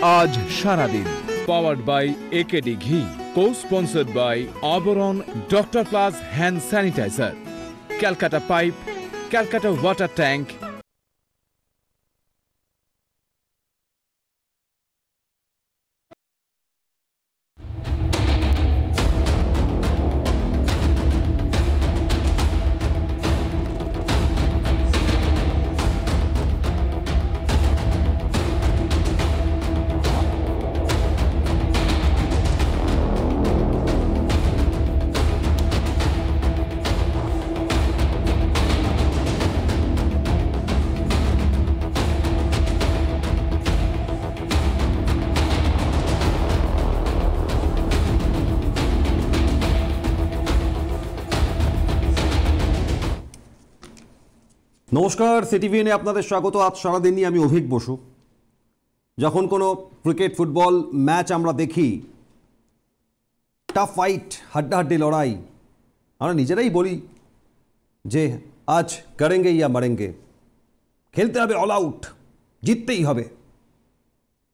আজ সারাদিন powered by AKD ghee, co sponsored by Abaran, doctor plus hand sanitiser, Calcutta pipe, Calcutta water tank. নমস্কার, সিটিভিএনে আপনাদের স্বাগত। আজ সারাদিন নিয়ে আমি অভিক বসু। যখন কোনো ক্রিকেট ফুটবল ম্যাচ আমরা দেখি, টাফ ফাইট, হাড্ডাহাড্ডি লড়াই, আমরা নিজেরাই বলি যে আজ করেঙ্গে ইয়া মরেঙ্গে, খেলতে হবে অল আউট, জিততেই হবে।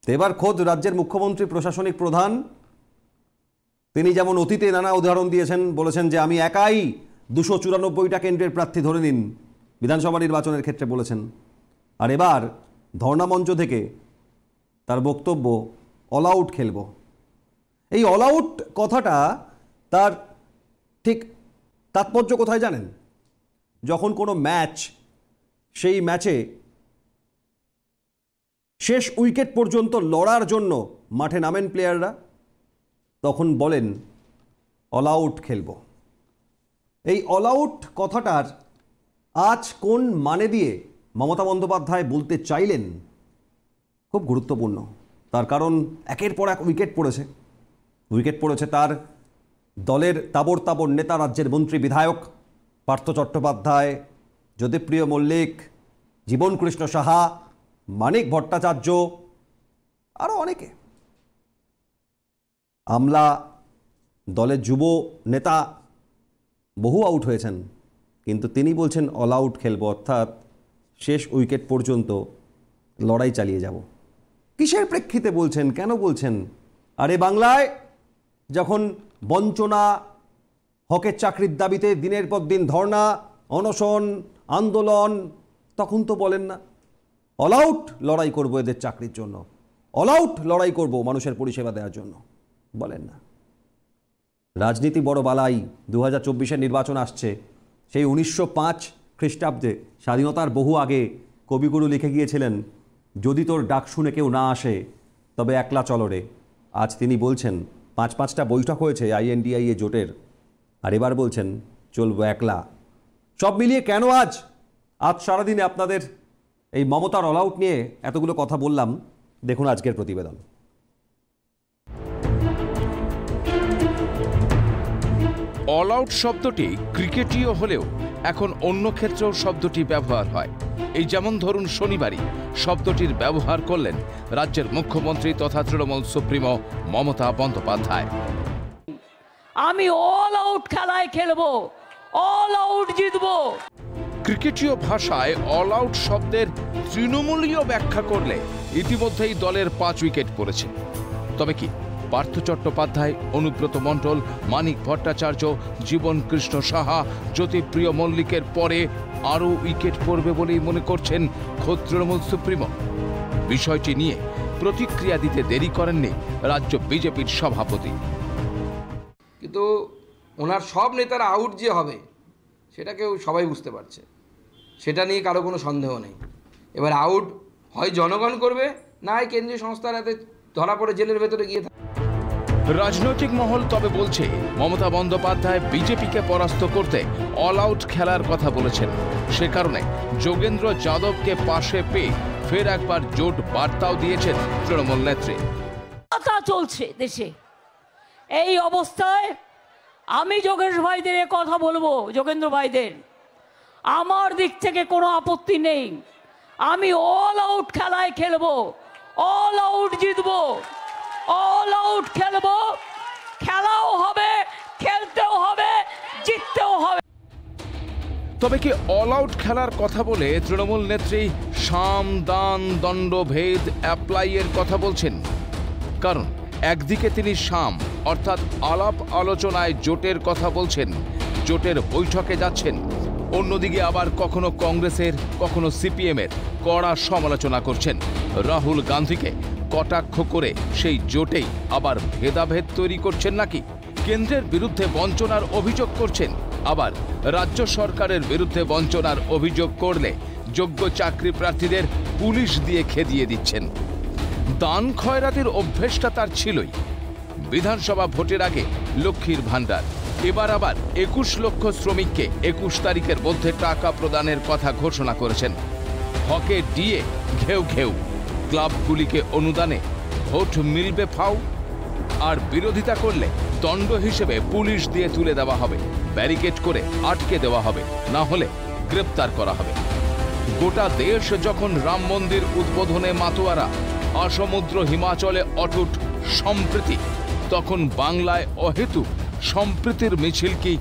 তো এবার খোদ রাজ্যের মুখ্যমন্ত্রী, প্রশাসনিক প্রধান, তিনি যেমন অতীতে নানা উদাহরণ দিয়েছেন, বলেছেন যে আমি একাই 294টা কেন্দ্রের প্রার্থী ধরে নিন, বিধানসভা নির্বাচনের ক্ষেত্রে বলেছেন। আর এবার ধর্ণামঞ্চ থেকে তার বক্তব্য অল আউট খেলব। এই অল আউট কথাটা তার ঠিক তাৎপর্য কোথায় জানেন? যখন কোনো ম্যাচ, সেই ম্যাচে শেষ উইকেট পর্যন্ত লড়ার জন্য মাঠে নামেন প্লেয়াররা, তখন বলেন অল আউট খেলব। এই অল আউট কথাটার আজ কোন মানে দিয়ে মমতা বন্দ্যোপাধ্যায় বলতে চাইলেন, খুব গুরুত্বপূর্ণ। তার কারণ একের পর এক উইকেট পড়েছে তার দলের তাবড় তাবড় নেতা, রাজ্যের মন্ত্রী বিধায়ক পার্থ চট্টোপাধ্যায়, জ্যোতিপ্রিয় মল্লিক, জীবন কৃষ্ণ সাহা, মানিক ভট্টাচার্য, আরও অনেকে। আমলা দলের যুব নেতা বহু আউট হয়েছেন, কিন্তু তিনি বলছেন অল আউট খেলবো, অর্থাৎ শেষ উইকেট পর্যন্ত লড়াই চালিয়ে যাব। কিসের প্রেক্ষিতে বলছেন, কেন বলছেন? আরে বাংলায় যখন বঞ্চনা, হকের চাকরির দাবিতে দিনের পর দিন ধর্ণা, অনশন, আন্দোলন, তখন তো বলেন না অল আউট লড়াই করবো এদের চাকরির জন্য, অল আউট লড়াই করবো মানুষের পরিষেবা দেওয়ার জন্য, বলেন না। রাজনীতি বড় বালাই, 2024-এর নির্বাচন আসছে। সেই 1905 খ্রিস্টাব্দে, স্বাধীনতার বহু আগে কবিগুরু লিখে গিয়েছিলেন, যদি তোর ডাক শুনে কেউ না আসে তবে একলা চলো রে। আজ তিনি বলছেন 5-5টা বৈঠক হয়েছে INDIA জোটের, আর এবার বলছেন চলবো একলা। সব মিলিয়ে কেন আজ সারাদিনে আপনাদের এই মমতার অল আউট নিয়ে এতগুলো কথা বললাম, দেখুন আজকের প্রতিবেদন। অল আউট শব্দটি ক্রিকেটীয় হলেও এখন অন্য ক্ষেত্রেও শব্দটি ব্যবহার হয়। এই যেমন ধরুন শনিবারই শব্দটির ব্যবহার করলেন রাজ্যের মুখ্যমন্ত্রী তথা তৃণমূল সুপ্রিমো মমতা বন্দ্যোপাধ্যায়। আমি অল আউট খেলায় খেলবো, অল আউট জিতবো। ক্রিকেটীয় ভাষায় অল আউট শব্দের তৃণমূলীয় ব্যাখ্যা করলে ইতিমধ্যেই দলের 5 উইকেট পড়েছে। তবে কি পার্থ চট্টোপাধ্যায়, অনুব্রত মণ্ডল, মানিক ভট্টাচার্য, জীবন কৃষ্ণ সাহা, জ্যোতিপ্রিয় মল্লিকের পরে আরও উইকেট পড়বে বলেই মনে করছেন খোদ তৃণমূল সুপ্রিমো? বিষয়টি নিয়ে প্রতিক্রিয়া দিতে দেরি করেননি রাজ্য বিজেপির সভাপতি। কিন্তু ওনার সব নেতারা আউট যে হবে সেটাকেও সবাই বুঝতে পারছে, সেটা নিয়ে কারো কোনো সন্দেহ নেই। এবার আউট হয় জনগণ করবে, না হয় কেন্দ্রীয় সংস্থার হাতে ধরা পড়ে জেলের ভেতরে গিয়ে। রাজনৈতিক মহল তবে বলছে মমতা বন্দ্যোপাধ্যায় বিজেপিকে পরাস্ত করতে অল আউট খেলার কথা বলেছেন। সে কারণে যোগেন্দ্র যাদবকে পাশে পেয়ে ফের একবার জোট বার্তাও দিয়েছেন তৃণমূল নেত্রী। চলছে দেশে, এই অবস্থায় আমি যোগেশ ভাইদের কথা বলবো, যোগেন্দ্র ভাইদের, আমার দিক থেকে কোনো আপত্তি নেই। আমি অল আউট খেলায় খেলবো, অল আউট জিতবো, অল আউট খেলবো, খেলাও হবে, খেলতেও হবে, জিততেও হবে। তবে কি অল আউট খেলার কথা বলে তৃণমূল নেত্রী সাম দান দণ্ড ভেদ অ্যাপ্লাইয়ের কথা বলছেন? কারণ একদিকে তিনি সাম অর্থাৎ আলাপ আলোচনায় জোটের কথা বলছেন, জোটের বৈঠকে যাচ্ছেন, অন্যদিকে আবার কখনো কংগ্রেসের কখনো সিপিএমের কড়া সমালোচনা করছেন। রাহুল গান্ধীকে কটাক্ষ করে সেই জোটেই আবার ভেদাভেদ তৈরি করছেন নাকি? কেন্দ্রের বিরুদ্ধে বঞ্চনার অভিযোগ করছেন, আবার রাজ্য সরকারের বিরুদ্ধে বঞ্চনার অভিযোগ করলে যোগ্য চাকরি প্রার্থীদের পুলিশ দিয়ে খেদিয়ে দিচ্ছেন। দান খয়রাতির অভ্যেসটা তার ছিলই। বিধানসভা ভোটের আগে লক্ষ্মীর ভাণ্ডার, এবার আবার 21 লক্ষ শ্রমিককে 21 তারিখের মধ্যে টাকা প্রদানের কথা ঘোষণা করেছেন। হকে ডিএ ঘেউ ঘেউ, ক্লাবগুলিকে অনুদানে ভোট মিলবে ফাও, আর বিরোধিতা করলে দণ্ড হিসেবে পুলিশ দিয়ে তুলে দেওয়া হবে, ব্যারিকেড করে আটকে দেওয়া হবে, না হলে গ্রেপ্তার করা হবে। গোটা দেশ যখন রাম মন্দির উদ্বোধনে মাতোয়ারা, আসমুদ্র হিমাচলে অটুট সম্প্রীতি, তখন বাংলায় অহেতুক সম্প্রীতির মিছিল কি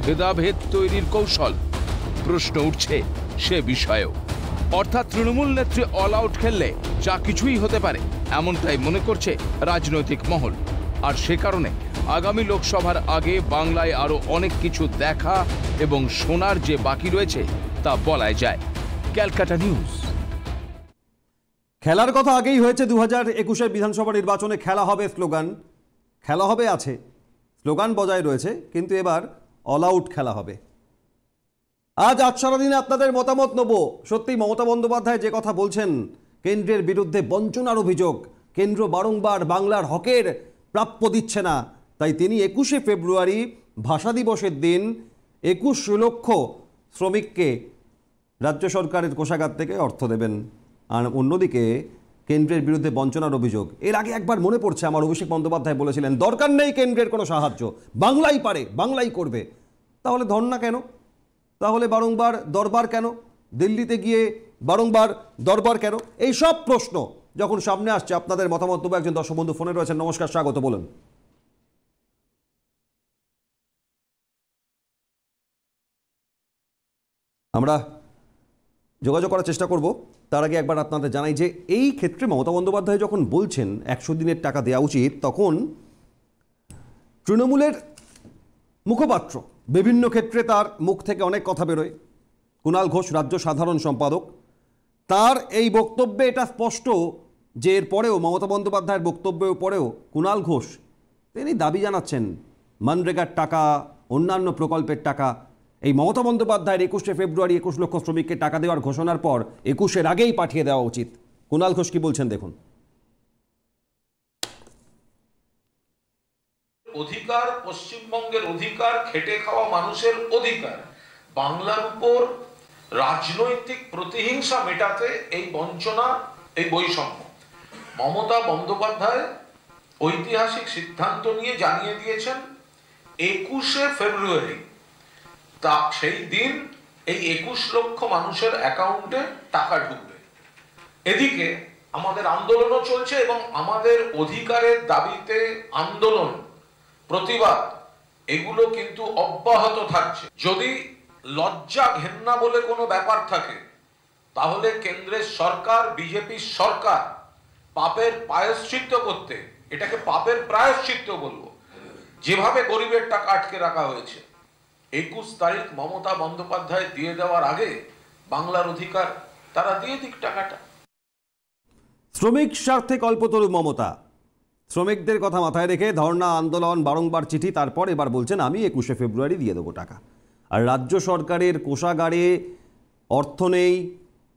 ভেদাভেদ তৈরির কৌশল? প্রশ্ন উঠছে সে বিষয়েও। অর্থাৎ তৃণমূল নেত্রী অল আউট খেললে যা কিছুই হতে পারে, এমনটাই মনে করছে রাজনৈতিক মহল। আর সে কারণে আগামী লোকসভার আগে বাংলায় আরও অনেক কিছু দেখা এবং শোনার যে বাকি রয়েছে তা বলাই যায়। ক্যালকাটা নিউজ। খেলার কথা আগেই হয়েছে। 2021 বিধানসভা নির্বাচনে খেলা হবে স্লোগান, খেলা হবে আছে, স্লোগান বজায় রয়েছে, কিন্তু এবার অল আউট খেলা হবে। আজ সারাদিনে আপনাদের মতামত নেব। সত্যি মমতা বন্দ্যোপাধ্যায় যে কথা বলছেন, কেন্দ্রের বিরুদ্ধে বঞ্চনার অভিযোগ, কেন্দ্র বারংবার বাংলার হকের প্রাপ্য দিচ্ছে না, তাই তিনি 21শে ফেব্রুয়ারি ভাষা দিবসের দিন 21 লক্ষ শ্রমিককে রাজ্য সরকারের কোষাগার থেকে অর্থ দেবেন। আর অন্যদিকে কেন্দ্রের বিরুদ্ধে বঞ্চনার অভিযোগ। এর আগে একবার মনে পড়ছে আমার অভিষেক বন্দ্যোপাধ্যায় বলেছিলেন, দরকার নেই কেন্দ্রের কোনো সাহায্য, বাংলাই পারে, বাংলাই করবে। তাহলে ধর্ণা কেন? তাহলে বারংবার দরবার কেন? দিল্লিতে গিয়ে বারংবার দরবার কেন? এই সব প্রশ্ন যখন সামনে আসছে, আপনাদের মতামত দেবো। একজন দর্শক বন্ধু ফোনে রয়েছেন। নমস্কার, স্বাগত, বলুন। আমরা যোগাযোগ করার চেষ্টা করব। তার আগে একবার আপনাদের জানাই যে এই ক্ষেত্রে মমতা বন্দ্যোপাধ্যায় যখন বলছেন 100 দিনের টাকা দেওয়া উচিত, তখন তৃণমূলের মুখপাত্র, বিভিন্ন ক্ষেত্রে তার মুখ থেকে অনেক কথা বেরোয়, কুণাল ঘোষ রাজ্য সাধারণ সম্পাদক, তার এই বক্তব্যে এটা স্পষ্ট যে এর পরেও, মমতা বন্দ্যোপাধ্যায়ের বক্তব্যের পরেও কুণাল ঘোষ তিনি দাবি জানাচ্ছেন মনরেগার টাকা, অন্যান্য প্রকল্পের টাকা। এই মমতা বন্দ্যোপাধ্যায়ের 21শে ফেব্রুয়ারি 21 লক্ষ শ্রমিককে টাকা দেওয়ার ঘোষণার পর 21-এর আগেই পাঠিয়ে দেওয়া উচিত। কুণাল ঘোষ কি বলছেন দেখুন। অধিকার, পশ্চিমবঙ্গের অধিকার, খেটে খাওয়া মানুষের অধিকার, বাংলার উপর রাজনৈতিক প্রতিহিংসা মেটাতে এই বঞ্চনা, এই বৈষম্য। মমতা বন্দ্যোপাধ্যায় ঐতিহাসিক সিদ্ধান্ত নিয়ে জানিয়ে দিয়েছেন 21শে ফেব্রুয়ারি, তা সেই দিন এই 21 লক্ষ মানুষের অ্যাকাউন্টে টাকা ঢুকবে। এদিকে আমাদের আন্দোলনও চলছে এবং আমাদের অধিকারের দাবিতে আন্দোলন, প্রতিবাদ, এগুলো কিন্তু অব্যাহত থাকছে। যদি লজ্জা ঘেন্না বলে কোনো ব্যাপার থাকে, তাহলে কেন্দ্রের সরকার, বিজেপি সরকার পাপের প্রায়শ্চিত্ত করতে, এটাকে পাপের প্রায়শ্চিত্ত বলবো, যেভাবে গরিবের টাকা আটকে রাখা হয়েছে, 21 তারিখ মমতা বন্দ্যোপাধ্যায় দিয়ে দেওয়ার আগে বাংলার অধিকার তারা দিয়ে দিক টাকাটা। শ্রমিক স্বার্থে কল্পতরু মমতা, শ্রমিকদের কথা মাথায় রেখে ধর্ণা, আন্দোলন, বারংবার চিঠি, তারপর এবার বলছেন আমি 21শে ফেব্রুয়ারি দিয়ে দেবো টাকা। আর রাজ্য সরকারের কোষাগারে অর্থ নেই,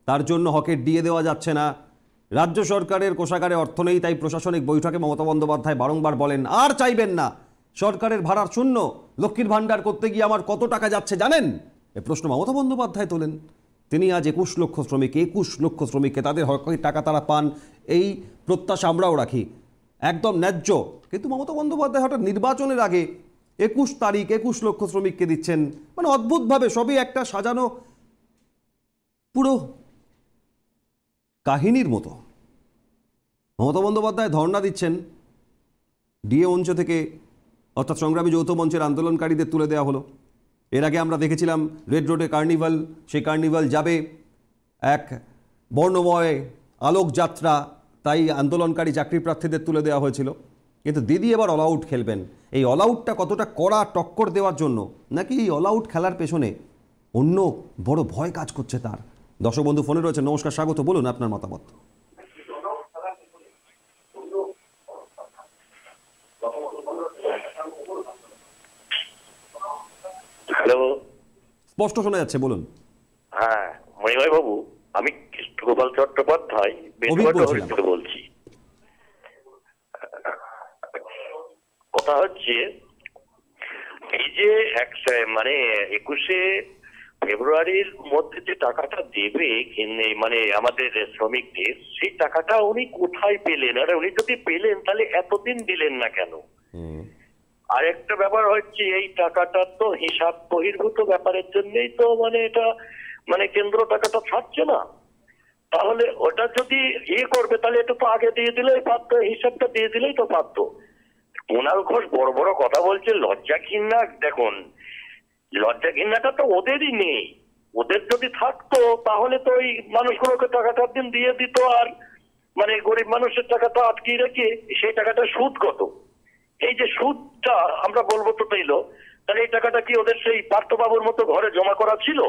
তার জন্য হকের দিয়ে দেওয়া যাচ্ছে না। রাজ্য সরকারের কোষাগারে অর্থ নেই, তাই প্রশাসনিক বৈঠকে মমতা বন্দ্যোপাধ্যায় বারংবার বলেন আর চাইবেন না, সরকারের ভাড়ার শূন্য, লক্ষ্মীর ভাণ্ডার করতে গিয়ে আমার কত টাকা যাচ্ছে জানেন? এ প্রশ্ন মমতা বন্দ্যোপাধ্যায় তোলেন। তিনি আজ 21 লক্ষ শ্রমিককে তাদের হকের টাকা তারা পান, এই প্রত্যাশা আমরাও রাখি, একদম ন্যায্য। কিন্তু মমতা বন্দ্যোপাধ্যায় হঠাৎ নির্বাচনের আগে 21 তারিখ 21 লক্ষ শ্রমিককে দিচ্ছেন, মানে অদ্ভুতভাবে সবই একটা সাজানো পুরো কাহিনীর মতো। মমতা বন্দ্যোপাধ্যায় ধর্ণা দিচ্ছেন, ডিএ মঞ্চ থেকে, অর্থাৎ সংগ্রামী যৌথ মঞ্চের আন্দোলনকারীদের তুলে দেওয়া হলো। এর আগে আমরা দেখেছিলাম রেড রোডে কার্নিভাল, সেই কার্নিভাল যাবে এক বর্ণময় আলোকযাত্রা, তাই আন্দোলনকারী চাকরি প্রার্থীদের তুলে দেওয়া হয়েছিল। কিন্তু দিদি এবার অল আউট খেলবেন। এই অল আউটটা কতটা কড়া টক্কর দেওয়ার জন্য, নাকি এই অল আউট খেলার পেছনে অন্য বড় ভয় কাজ করছে তার? দর্শক বন্ধু ফোনে রয়েছে, নমস্কার, স্বাগত, বলুন আপনার মতামত। হ্যালো, স্পষ্ট শোনা যাচ্ছে, বলুন। হ্যাঁ মণিময় বাবু, আমি কৃষ্ণগোপাল চট্টোপাধ্যায় থেকে বলছি। কথা হচ্ছে এই যে 21শে ফেব্রুয়ারির মধ্যে যে টাকাটা দেবে মানে আমাদের শ্রমিকদের, সেই টাকাটা উনি কোথায় পেলেন? আর উনি যদি পেলেন তাহলে এতদিন দিলেন না কেন? আর একটা ব্যাপার হচ্ছে, এই টাকাটা তো হিসাব বহির্ভূত ব্যাপারের জন্যই তো এটা কেন্দ্র টাকাটা ছাড়ছে না। তাহলে ওটা যদি করবে তাহলে এটা তো আগে দিয়ে দিলেই পারতো, হিসাবটা দিয়ে দিলেই তো পারতো। কুণাল ঘোষ বড় বড় কথা বলছে, লজ্জা ঘৃণা। দেখুন, লজ্জা ঘৃণাটা তো ওদেরই নেই। ওদের যদি থাকতো তাহলে তো ওই মানুষগুলোকে টাকাটা দিন দিয়ে দিত, আর গরিব মানুষের টাকাটা আটকে রেখে সেই টাকাটা সুদ কত, এই যে সুদটা আমরা বলবো তো তাইলো, তাহলে এই টাকাটা কি ওদের সেই পার্থবাবুর মতো ঘরে জমা করা ছিল?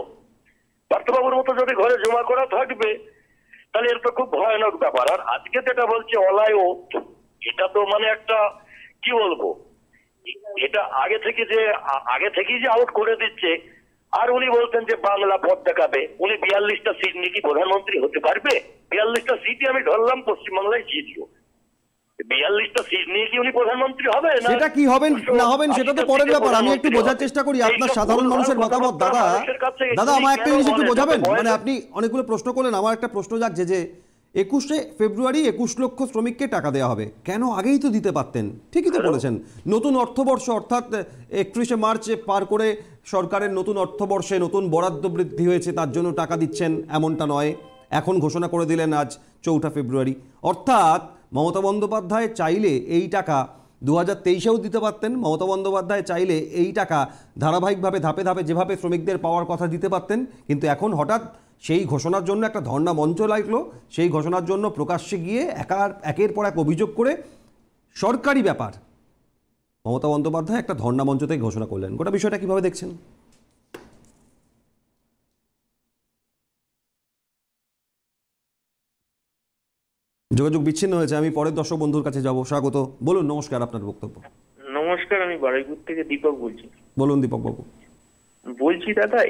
পার্থবাবুর মতো যদি ঘরে জমা করা থাকবে তাহলে এটা তো খুব ভয়ানক ব্যাপার। আর আজকে যেটা বলছে অলায়ও, এটা তো একটা কি বলবো, এটা আগে থেকেই যে আউট করে দিচ্ছে। আর উনি বলতেন যে বাংলা পথ দেখাবে। উনি 42টা সিট নিয়ে কি প্রধানমন্ত্রী হতে পারবে? 42টা সিটই আমি ধরলাম পশ্চিমবাংলায় জিতলো। 42টা সিট নিয়ে কি উনি প্রধানমন্ত্রী হবে? সেটা কি হবেন না হবেন সেটা তো পরের ব্যাপার। আমি একটু বোঝার চেষ্টা করি আপনার সাধারণ মানুষের মতামত। দাদা আমার একটা জিনিস একটু বোঝাবেন। আপনি অনেকগুলো প্রশ্ন করলেন, আমার একটা প্রশ্ন জাগছে যে 21শে ফেব্রুয়ারি 21 লক্ষ শ্রমিককে টাকা দেওয়া হবে, কেন আগেই তো দিতে পারতেন? ঠিকই তো বলেছেন, নতুন অর্থবর্ষ অর্থাৎ 31শে মার্চ পার করে সরকারের নতুন অর্থবর্ষে নতুন বরাদ্দ বৃদ্ধি হয়েছে, তার জন্য টাকা দিচ্ছেন এমনটা নয়। এখন ঘোষণা করে দিলেন আজ 4 ফেব্রুয়ারি। অর্থাৎ মমতা বন্দ্যোপাধ্যায় চাইলে এই টাকা 2023-এও দিতে পারতেন। মমতা বন্দ্যোপাধ্যায় চাইলে এই টাকা ধারাবাহিকভাবে ধাপে ধাপে যেভাবে শ্রমিকদের পাওয়ার কথা দিতে পারতেন। কিন্তু এখন হঠাৎ সেই ঘোষণার জন্য একটা ধর্ণা মঞ্চ লাগলো, সেই ঘোষণার জন্য প্রকাশ্যে গিয়ে একের পর এক অভিযোগ করে সরকারি ব্যাপার মমতা বন্দ্যোপাধ্যায় একটা ধর্ণা মঞ্চ থেকে ঘোষণা করলেন। গোটা বিষয়টা কিভাবে দেখছেন? যোগাযোগ বিচ্ছিন্ন হয়েছে, আমি পরের দর্শক বন্ধুর কাছে যাব। স্বাগত, বলুন, নমস্কার, আপনার বক্তব্য। নমস্কার, আমি বারুইপুর থেকে দীপক বলছি। বলুন দীপক বাবু। বলছি দাদা,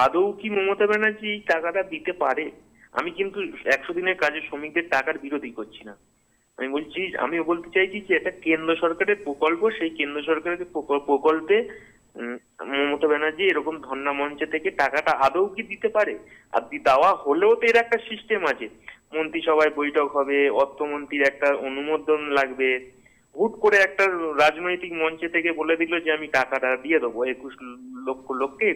আদৌ কি মমতা ব্যানার্জি এই টাকাটা দিতে পারে? আমি কিন্তু 100 দিনের কাজে শ্রমিকদের টাকার বিরোধী করছি না। আমি বলতে চাইছি যে এটা কেন্দ্র সরকারের প্রকল্প, সেই কেন্দ্র সরকারের প্রকল্পে মমতা ব্যানার্জি এরকম ধর্ণা মঞ্চে থেকে টাকাটা আদৌ কি দিতে পারে? আর দেওয়া হলেও তো এর একটা সিস্টেম আছে, মন্ত্রিসভায় বৈঠক হবে, অর্থমন্ত্রীর একটা অনুমোদন লাগবে। হুট করে একটা রাজনৈতিক মঞ্চে থেকে বলে দিল যে আমি টাকাটা দিয়ে দেবো, 21 লক্ষ লোককে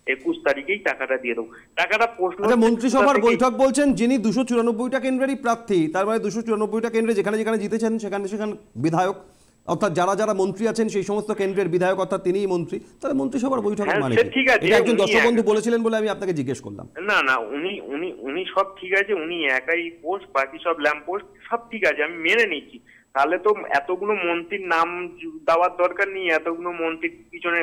21 তারিখেই টাকাটা দিয়ে দেবো। টাকাটা প্রশ্ন, মন্ত্রিসভার বৈঠক বলছেন, যিনি 294টা কেন্দ্রেরই প্রার্থী, তার মানে 294টা কেন্দ্রে যেখানে যেখানে জিতেছেন সেখানে বিধায়ক, অর্থাৎ যারা যারা মন্ত্রী আছেন সেই সমস্ত কেন্দ্রের বিধায়ক, অর্থাৎ তিনিই মন্ত্রী। তাহলে মন্ত্রিসভার বৈঠকের মানে এটা একজন দর্শক বন্ধু বলেছিলেন বলে আমি আপনাকে জিজ্ঞেস করলাম। না, উনি সব ঠিক আছে, উনি একাই পোস্ট, বাকি সব ল্যাম্প পোস্ট, সব ঠিক আছে, আমি মেনে নিচ্ছি। তাহলে তো এতগুলো মন্ত্রীর নাম দেওয়ার দরকার নেই, এতগুলো মন্ত্রীর পিছনে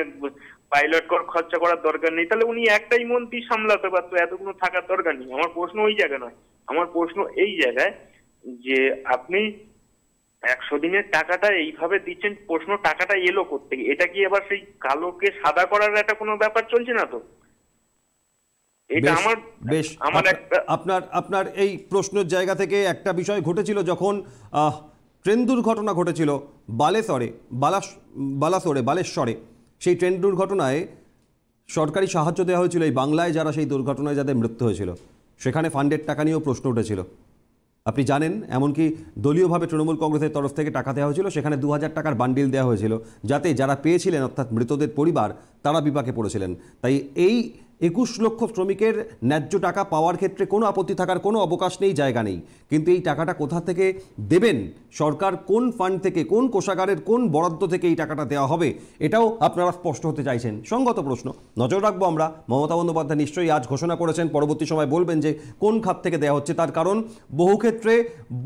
পাইলট খরচা করার দরকার নেই। তাহলে উনি একটাই মন্ত্রী সামলাতে পারতো, এতগুলো থাকার দরকার নেই। আমার প্রশ্ন ওই জায়গায় নয়, আমার প্রশ্ন এই জায়গায় যে আপনি 100 দিনের টাকাটা এইভাবে দিচ্ছেন, প্রশ্ন টাকাটা এলো কোত্থেকে? এটা কি এবার সেই কালোকে সাদা করার একটা কোনো ব্যাপার চলছে না তো? এটা আমার একটা আপনার এই প্রশ্নের জায়গা থেকে একটা বিষয় ঘটেছিল, যখন ট্রেন দুর্ঘটনা ঘটেছিল বালেশ্বরে, সেই ট্রেন দুর্ঘটনায় সরকারি সাহায্য দেওয়া হয়েছিল এই বাংলায় যারা সেই দুর্ঘটনায় যাদের মৃত্যু হয়েছিল, সেখানে ফান্ডের টাকা নিয়েও প্রশ্ন উঠেছিল। আপনি জানেন, এমনকি দলীয়ভাবে তৃণমূল কংগ্রেসের তরফ থেকে টাকা দেওয়া হয়েছিল, সেখানে 2000 টাকার বান্ডিল দেওয়া হয়েছিল, যাতে যারা পেয়েছিলেন অর্থাৎ মৃতদের পরিবার তারা বিপাকে পড়েছিলেন। তাই এই 21 লক্ষ শ্রমিকের ন্যায্য টাকা পাওয়ার ক্ষেত্রে কোনো আপত্তি থাকার কোনো অবকাশ নেই, জায়গা নেই, কিন্তু এই টাকাটা কোথা থেকে দেবেন, সরকার কোন ফান্ড থেকে, কোন কোষাগারের কোন বরাদ্দ থেকে এই টাকাটা দেওয়া হবে, এটাও আপনারা স্পষ্ট হতে চাইছেন। সঙ্গত প্রশ্ন, নজর রাখবো আমরা। মমতা বন্দ্যোপাধ্যায় নিশ্চয়ই আজ ঘোষণা করেছেন, পরবর্তী সময় বলবেন যে কোন খাত থেকে দেওয়া হচ্ছে। তার কারণ বহু ক্ষেত্রে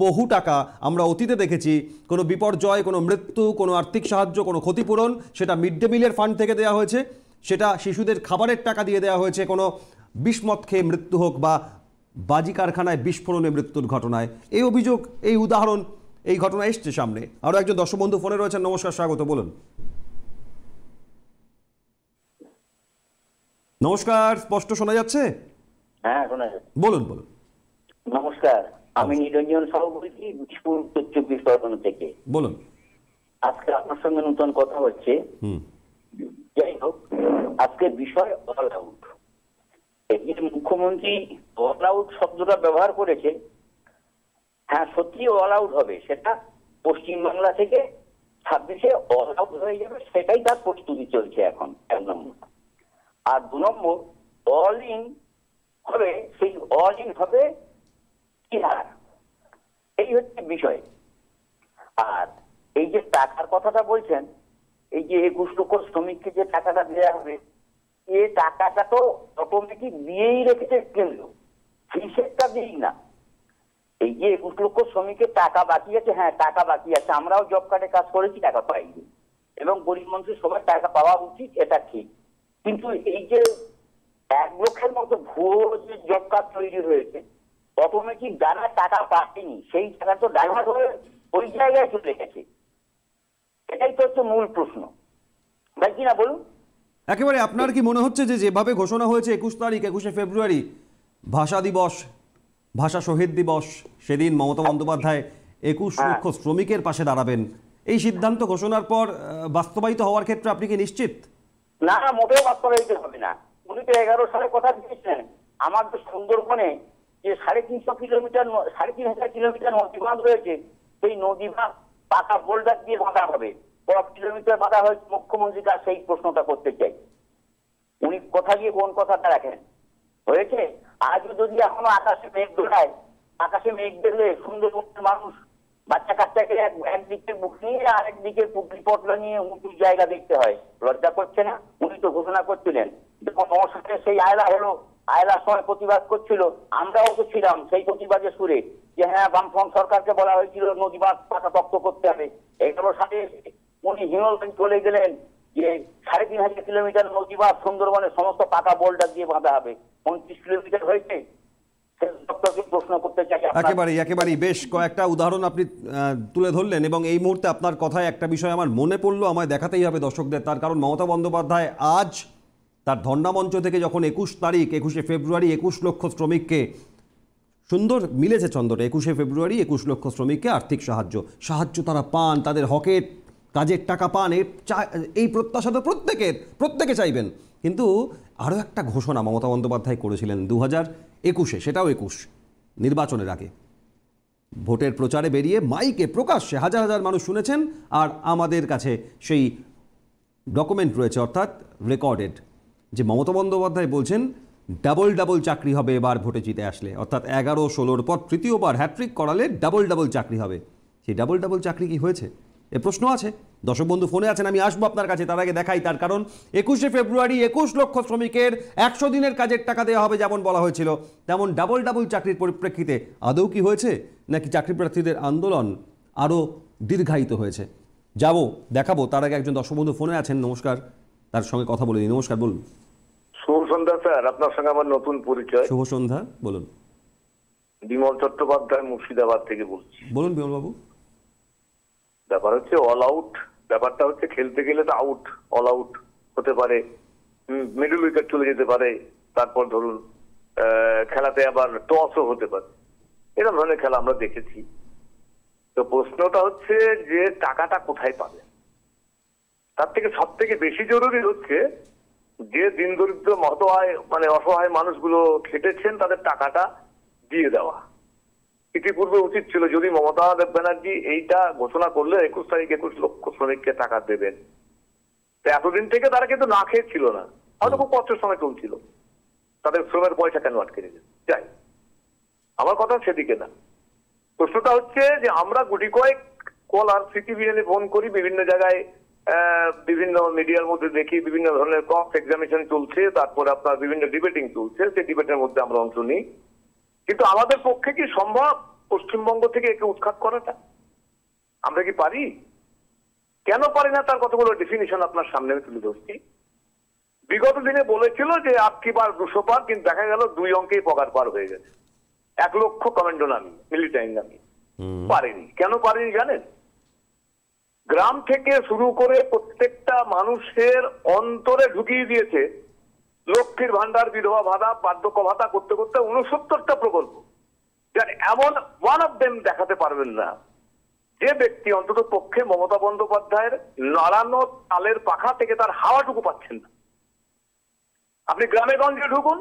বহু টাকা আমরা অতীতে দেখেছি, কোনো বিপর্যয়, কোনো মৃত্যু, কোনো আর্থিক সাহায্য, কোনো ক্ষতিপূরণ, সেটা মিড ডে মিলের ফান্ড থেকে দেওয়া হয়েছে, সেটা শিশুদের খাবারের টাকা দিয়ে দেওয়া হয়েছে, কোনো বিষমদ খেয়ে মৃত্যু হোক বা বাজি কারখানায় বিস্ফোরণে মৃত্যুর ঘটনায়। এই অভিযোগ, এই উদাহরণ, এই ঘটনা এসছে সামনে। আরও একজন দর্শক বন্ধু ফোনে রয়েছেন। নমস্কার, স্বাগত, বলুন। নমস্কার, স্পষ্ট শোনা যাচ্ছে? হ্যাঁ, শোনা যাচ্ছে। বলুন বলুন। নমস্কার, আমি নিরঞ্জন সাহু বলছি, বিশপুর, উত্তর 24 পরগনা থেকে। বলুন। আজকে আপনার সঙ্গে নতুন কথা হচ্ছে। যাই হোক, আজকে বিষয় অল আউট। এই যে মুখ্যমন্ত্রী অল আউট শব্দটা ব্যবহার করেছে, হ্যাঁ সত্যি অল আউট হবে, সেটা পশ্চিমবাংলা থেকে 26-এ অল আউট হয়ে যাবে, সেটাই তার প্রস্তুতি চলছে এখন, 1 নম্বর। আর 2 নম্বর, অল ইন হবে, সেই অল ইন হবে কি হার, এই হচ্ছে বিষয়। আর এই যে টাকার কথাটা বলছেন, এই যে 21 লক্ষ শ্রমিককে যে টাকাটা দেওয়া হবে, এই টাকাটা তো অটোমেটিক দিয়েই রেখেছে কেন্দ্র, হিসেবটা দিই না। এই যে 21 লক্ষ শ্রমিকের টাকা বাকি আছে, হ্যাঁ টাকা বাকি আছে, আমরাও জব কার্ডে কাজ করেছি, টাকা পাইনি, এবং গরিব মানুষের সবার টাকা পাওয়া উচিত, এটা ঠিক। কিন্তু এই যে 1 লক্ষের মতো ভুয়ো যে জব কার্ড তৈরি হয়েছে, অটোমেটিক যারা টাকা পায়নি সেই টাকা তো ডাইভার্ট হয়ে ওই জায়গায় চলে গেছে, এটাই তো হচ্ছে মূল প্রশ্ন, ভাই কিনা বলুন। একেবারে আপনার কি মনে হচ্ছে যে যেভাবে ঘোষণা হয়েছে 21 তারিখ, 21শে ফেব্রুয়ারি ভাষা দিবস, ভাষা শহীদ দিবস, সেদিন মমতা বন্দ্যোপাধ্যায় 21 লক্ষ শ্রমিকের পাশে দাঁড়াবেন, এই সিদ্ধান্ত ঘোষণার পর বাস্তবায়িত হওয়ার ক্ষেত্রে আপনি কি নিশ্চিত? না, মোটেও বাস্তবায়িত হবে না। উনি তো 11 সালে কথা দিয়েছেন আমাদের সুন্দরবনে যে 350 কিলোমিটার, 3,500 কিলোমিটার নদীবাঁধ রয়েছে, সেই নদীবাঁধ পাকা বোল্ডার দিয়ে বাঁধা হবে। কত কিলোমিটার বাঁধা হয়েছে মুখ্যমন্ত্রী তার সেই প্রশ্নটা করতে চাই। উনি কথা দিয়ে কোন কথাটা রাখেন হয়েছে? আজও যদি এখনো আকাশে মেঘ দোলায়, আকাশে মেঘ দেখলে সুন্দরবনের মানুষ বাচ্চা কাচ্চাকে একদিকে বুক নিয়ে আরেকদিকে পুকুরি পটলা নিয়ে উঁচু জায়গা দেখতে হয়, লজ্জা করছে না? উনি তো ঘোষণা করছিলেন, যখন আমার সাথে সেই আয়লা হলো, আয়লার সময় প্রতিবাদ করছিল, আমরাও তো ছিলাম সেই প্রতিবাদের সুরে, যে হ্যাঁ বামফ্রন্ট সরকারকে বলা হয়েছিল নদীবাঁধ পাকাপোক্ত করতে হবে। 11 সালে উনি হিমলগঞ্জ চলে গেলেন যে 3,500 কিলোমিটার নদীবাঁধ সুন্দরবনের সমস্ত পাকা বোল্ডার দিয়ে বাঁধা হবে, 29 কিলোমিটার হয়েছে। প্রশ্ন করতে চাই, একেবারেই বেশ কয়েকটা উদাহরণ আপনি তুলে ধরলেন, এবং এই মুহূর্তে আপনার কথায় একটা বিষয় আমার মনে পড়লো, আমায় দেখাতেই হবে দর্শকদের। তার কারণ মমতা বন্দ্যোপাধ্যায় আজ তার ধর্ণামঞ্চ থেকে যখন 21 তারিখ, 21শে ফেব্রুয়ারি 21 লক্ষ শ্রমিককে, সুন্দর মিলেছে চন্দ্রটা, 21শে ফেব্রুয়ারি 21 লক্ষ শ্রমিককে আর্থিক সাহায্য তারা পান, তাদের হকের কাজের টাকা পান, এই প্রত্যাশা তো প্রত্যেকে চাইবেন। কিন্তু আরও একটা ঘোষণা মমতা বন্দ্যোপাধ্যায় করেছিলেন 2021-এ, সেটাও 21 নির্বাচনের আগে, ভোটের প্রচারে বেরিয়ে মাইকে প্রকাশ্যে হাজার হাজার মানুষ শুনেছেন, আর আমাদের কাছে সেই ডকুমেন্ট রয়েছে, অর্থাৎ রেকর্ডেড, যে মমতা বন্দ্যোপাধ্যায় বলছেন ডাবল চাকরি হবে এবার ভোটে জিতে আসলে, অর্থাৎ 11-16 পর তৃতীয়বার হ্যাট্রিক করালে ডাবল চাকরি হবে। সেই ডাবল চাকরি কি হয়েছে, এ প্রশ্ন আছে। দর্শক বন্ধু ফোনে আছেন, আমি আসবো আপনার কাছে, তার আগে দেখাই। তার কারণ 21শে ফেব্রুয়ারি 21 লক্ষ শ্রমিকের 100 দিনের কাজের টাকা দেওয়া হবে যেমন বলা হয়েছিল, তেমন ডাবল চাকরির পরিপ্রেক্ষিতে আদৌ কি হয়েছে, নাকি চাকরি প্রার্থীদের আন্দোলন আরও দীর্ঘায়িত হয়েছে? দেখাবো। তার আগে একজন দর্শক বন্ধু ফোনে আছেন, নমস্কার, তার সঙ্গে কথা বলে নিই। নমস্কার, বলুন। শুভ সন্ধ্যা স্যার, আপনার সঙ্গে আমার নতুন পরিচয়। শুভ সন্ধ্যা, বলুন। বিমল চট্টোপাধ্যায়, মুর্শিদাবাদ থেকে বলছি। বলুন বিমল বাবু। ব্যাপার হচ্ছে অল আউট, ব্যাপারটা হচ্ছে খেলতে গেলে তো আউট, অল আউট হতে পারে, মিডল উইকেট চলে যেতে পারে, তারপর ধরুন খেলাতে আবার টসও হতে পারে, এরকম ধরনের খেলা আমরা দেখেছি। তো প্রশ্নটা হচ্ছে যে টাকাটা কোথায় পাবে, তার থেকে সব থেকে বেশি জরুরি হচ্ছে যে দিন দরিদ্র অসহায় মানুষগুলো খেটেছেন তাদের টাকাটা দিয়ে দেওয়া। ইতিপূর্বে উচিত ছিল, যদি মমতা ব্যানার্জি এইটা ঘোষণা করলে 21 তারিখ 21 লক্ষ শ্রমিককে টাকা দেবেন, তো এতদিন থেকে তারা কিন্তু না খেয়ে ছিল না, হয়তো খুব কষ্টের সময় চলছিল, তাদের শ্রমের পয়সা কেন আটকে রেখেছে? যাই, আমার কথা সেদিকে না। প্রশ্নটা হচ্ছে যে আমরা গুটি কয়েক কলার সিটিভিএনে ফোন করি, বিভিন্ন জায়গায় বিভিন্ন মিডিয়ার মধ্যে দেখি বিভিন্ন ধরনের ক্রস এক্সামিনেশন চলছে, তারপরে আপনার বিভিন্ন ডিবেটিং চলছে, সেই ডিবেটের মধ্যে আমরা অংশ নিই। কিন্তু আমাদের পক্ষে কি সম্ভব পশ্চিমবঙ্গ থেকে একে উৎখাত করাটা? আমরা কি পারি? কেন পারি না তার কতগুলো ডেফিনিশন আপনার সামনে আমি তুলে ধরছি। বিগত দিনে বলেছিল যে আপকি বার 200 পার, কিন্তু দেখা গেল 2 অঙ্কেই পগার পার হয়ে গেছে। 1 লক্ষ কমান্ডো নামি, মিলিটারি নামি পারেনি। কেন পারেনি জানেন? গ্রাম থেকে শুরু করে প্রত্যেকটা মানুষের অন্তরে ঢুকিয়ে দিয়েছে লক্ষ্মীর ভান্ডার, বিধবা ভাতা, বার্ধক্য ভাতা করতে করতে 69টা প্রকল্প, যার এমন ওয়ান অফ দেম দেখাতে পারবেন না যে ব্যক্তি অন্তত পক্ষে মমতা বন্দ্যোপাধ্যায়ের নাড়ানো তালের পাখা থেকে তার হাওয়াটুকু পাচ্ছেন না। আপনি গ্রামে গঞ্জে ঢুকুন,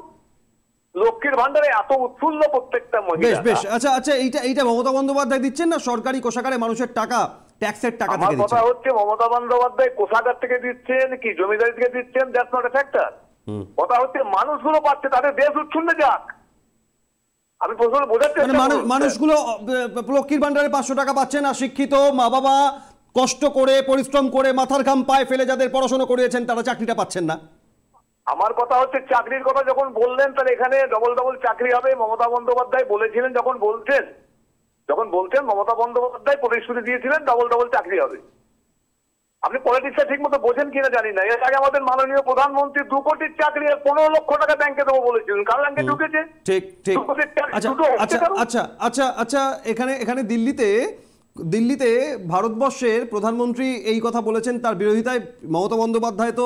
লক্ষ্মীর ভান্ডারে এত উৎফুল্ল প্রত্যেকটা মহিলা। বেশ, আচ্ছা আচ্ছা, এইটা মমতা বন্দ্যোপাধ্যায় দিচ্ছেন না সরকারি কোষাগারে মানুষের টাকা, ট্যাক্সের টাকা থেকে দিচ্ছেন? আমার কথা হচ্ছে মমতা বন্দ্যোপাধ্যায় কোষাগার থেকে দিচ্ছেন কি জমিদারি থেকে দিচ্ছেন, দ্যাটস নট এ ফ্যাক্টর। কথা হচ্ছে মানুষগুলো পাচ্ছে, তাদের দেশ উচ্ছন্নে যাক। আমি প্রশ্ন বোঝাতে মানুষগুলো লক্ষ্মীর ভান্ডারে 500 টাকা পাচ্ছেন, আর শিক্ষিত মা বাবা কষ্ট করে পরিশ্রম করে মাথার ঘাম পায়ে ফেলে যাদের পড়াশোনা করিয়েছেন তারা চাকরিটা পাচ্ছেন না। আমার কথা হচ্ছে চাকরির কথা যখন বললেন তাহলে এখানে ডবল ডবল চাকরি হবে। মমতা বন্দ্যোপাধ্যায় বলেছিলেন, যখন বলতেন মমতা বন্দ্যোপাধ্যায় প্রতিশ্রুতি দিয়েছিলেন ডবল ডবল চাকরি হবে। আপনি পলিটিক্সটা ঠিক মতো বোঝেন কিনা জানি না। এর আগে আমাদের মাননীয় প্রধানমন্ত্রী 2 কোটির চাকরি 15 লক্ষ টাকা ব্যাংকে দেবো বলেছিলেন, কার ব্যাংকে ঢুকেছে? ঠিক। আচ্ছা, এখানে দিল্লিতে ভারতবর্ষের প্রধানমন্ত্রী এই কথা বলেছেন, তার বিরোধিতায় মমতা বন্দ্যোপাধ্যায় তো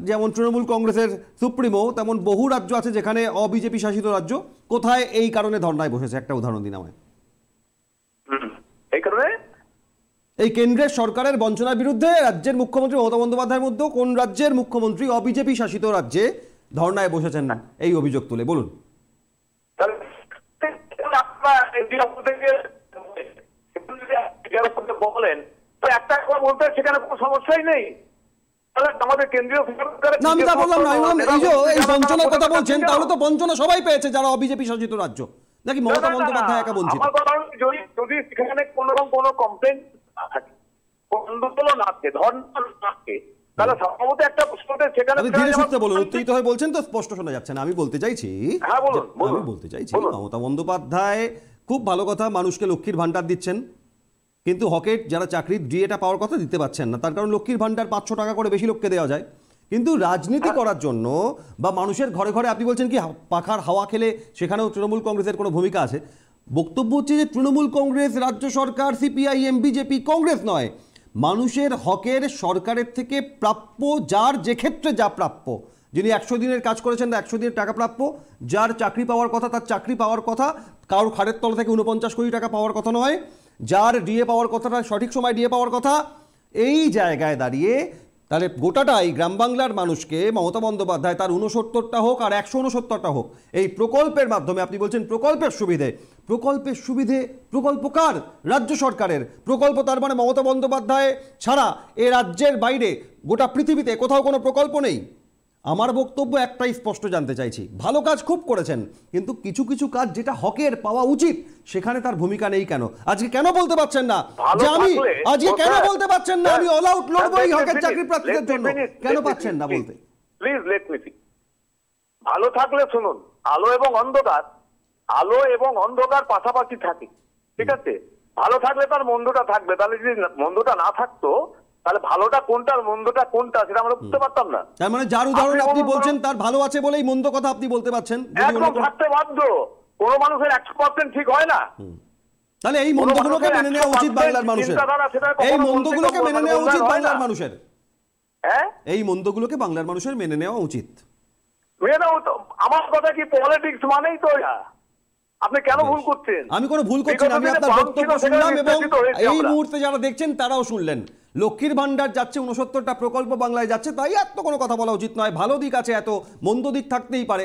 যেমন তৃণমূল কংগ্রেসের সুপ্রিমো, তেমন বহু রাজ্য আছে যেখানে অবিজেপি শাসিত রাজ্য। কোথায় এই কারণে ধর্নায় বসেছে? একটা উদাহরণ দিন আমায়। এই কারণে এই কেন্দ্রের সরকারের বঞ্চনার বিরুদ্ধে রাজ্যের মুখ্যমন্ত্রী মমতা বন্দ্যোপাধ্যায়ের মধ্যে কোন রাজ্যের মুখ্যমন্ত্রী অবিজেপি শাসিত রাজ্যে ধর্নায় বসেছেন না এই অভিযোগ তুলে? বলুন। বলেন একটা কথা বলতে সেখানে কোনো সমস্যাই নেই। আমাদের কেন্দ্রীয় সরকারের না, আমি তা বললাম না। এই বঞ্চনার কথা বলছেন, তাহলে তো বঞ্চনা সবাই পেয়েছে যারা অবিজেপি শাসিত রাজ্য, নাকি মমতা বন্দ্যোপাধ্যায় একা বঞ্চিত? আমার কথা যদি সেখানে কোনো কমপ্লেন না থাকে, আন্দোলন না থাকে, ধর্না না থাকে, তাহলে সম্ভবত একটা প্রশ্নতে সেখানে ধীরে সুস্থে বলুন, উত্তেজিত হয়ে বলছেন তো স্পষ্ট শোনা যাচ্ছে না। আমি বলতে চাইছি মমতা বন্দ্যোপাধ্যায় খুব ভালো কথা, মানুষকে লক্ষ্মীর ভান্ডার দিচ্ছেন, কিন্তু হকের যারা চাকরির ডিএটা পাওয়ার কথা দিতে পারছেন না। তার কারণ লক্ষ্মীর ভান্ডার 500 টাকা করে বেশি লোককে দেওয়া যায়, কিন্তু রাজনীতি করার জন্য বা মানুষের ঘরে ঘরে আপনি বলছেন কি পাখার হাওয়া খেলে, সেখানেও তৃণমূল কংগ্রেসের কোনো ভূমিকা আছে। বক্তব্য হচ্ছে যে তৃণমূল কংগ্রেস, রাজ্য সরকার, সিপিআইএম, বিজেপি, কংগ্রেস নয়, মানুষের হকের সরকারের থেকে প্রাপ্য, যার যে ক্ষেত্রে যা প্রাপ্য, যিনি 100 দিনের কাজ করেছেন 100 দিনের টাকা প্রাপ্য, যার চাকরি পাওয়ার কথা তার চাকরি পাওয়ার কথা, কারোর খাড়ের তলা থেকে 49 কোটি টাকা পাওয়ার কথা নয়, যার ডিএ পাওয়ার কথাটা সঠিক সময় ডিএ পাওয়ার কথা। এই জায়গায় দাঁড়িয়ে তাহলে গোটাটাই গ্রাম বাংলার মানুষকে মমতা বন্দ্যোপাধ্যায় তার 69টা হোক আর 169টা হোক, এই প্রকল্পের মাধ্যমে, আপনি বলছেন প্রকল্পের সুবিধে, প্রকল্প কার? রাজ্য সরকারের প্রকল্প। তার মানে মমতা বন্দ্যোপাধ্যায় ছাড়া এ রাজ্যের বাইরে গোটা পৃথিবীতে কোথাও কোনো প্রকল্প নেই। আমার বক্তব্য একটাই স্পষ্ট জানতে চাইছি, ভালো কাজ খুব করেছেন, কিন্তু কিছু কিছু কাজ যেটা হকের পাওয়া উচিত সেখানে তার ভূমিকা নেই কেন? আজকে কেন বলতে পারছেন না যে আমি অল আউট লড়বো এই হকের চাকরি প্রার্থীদের জন্য? কেন পাচ্ছেন না বলতে? Please let me see. ভালো থাকলে শুনুন, আলো এবং অন্ধকার পাশাপাশি থাকে, ঠিক আছে? ভালো থাকলে তার মন্দটা থাকবে, তাহলে যদি মন্দটা না থাকতো তাহলে ভালোটা কোনটা আর মন্দটা কোনটা সেটা আমরা বুঝতে পারতাম না। তার মানে যার উদাহরণ আপনি বলছেন তার ভালো আছে বলেই মন্দ কথা আপনি বলতে পারছেন। একদম থাকতে বাধ্য, কোনো মানুষের 100% ঠিক হয় না। তাহলে এই মন্দগুলোকে মেনে নেওয়া উচিত বাংলার মানুষের, এই মন্দগুলোকে মেনে নেওয়া উচিত বাংলার মানুষের, এই মন্দগুলোকে বাংলার মানুষের মেনে নেওয়া উচিত। আমার কথা কি পলিটিক্স মানেই তো? আপনি কেন ভুল করছেন? আমি কোনো ভুল করছি না, আমি আপনার বক্তব্য শুনলাম এবং এই মুহূর্তে যারা দেখছেন তারাও শুনলেন। লক্ষ্মীর ভান্ডার যাচ্ছে, 69টা প্রকল্প বাংলায় যাচ্ছে, তাই এত কোনো কথা বলা উচিত নয়। ভালো দিক আছে, এত মন্দ দিক থাকতেই পারে।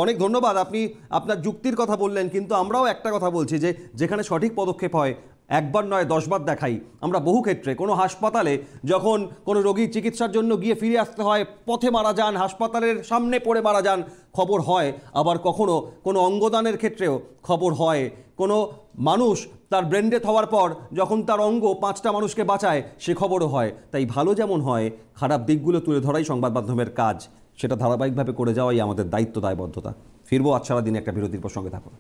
অনেক ধন্যবাদ, আপনি আপনার যুক্তির কথা বললেন, কিন্তু আমরাও একটা কথা বলছি যে যেখানে সঠিক পদক্ষেপ হয় একবার নয় 10 বার দেখাই আমরা। বহু ক্ষেত্রে কোনো হাসপাতালে যখন কোনো রোগী চিকিৎসার জন্য গিয়ে ফিরে আসতে হয়, পথে মারা যান, হাসপাতালের সামনে পড়ে মারা যান, খবর হয়। আবার কখনো কোনো অঙ্গদানের ক্ষেত্রেও খবর হয়। কোনো মানুষ তার ব্রেন ডেথ হওয়ার পর যখন তার অঙ্গ 5টা মানুষকে বাঁচায়, সে খবরও হয়। তাই ভালো যেমন হয়, খারাপ দিকগুলো তুলে ধরাই সংবাদ মাধ্যমের কাজ। সেটা ধারাবাহিকভাবে করে যাওয়াই আমাদের দায়িত্ব, দায়বদ্ধতা। ফিরবো আজ সারাদিনে একটা বিরতির পর, সঙ্গে থাকুন।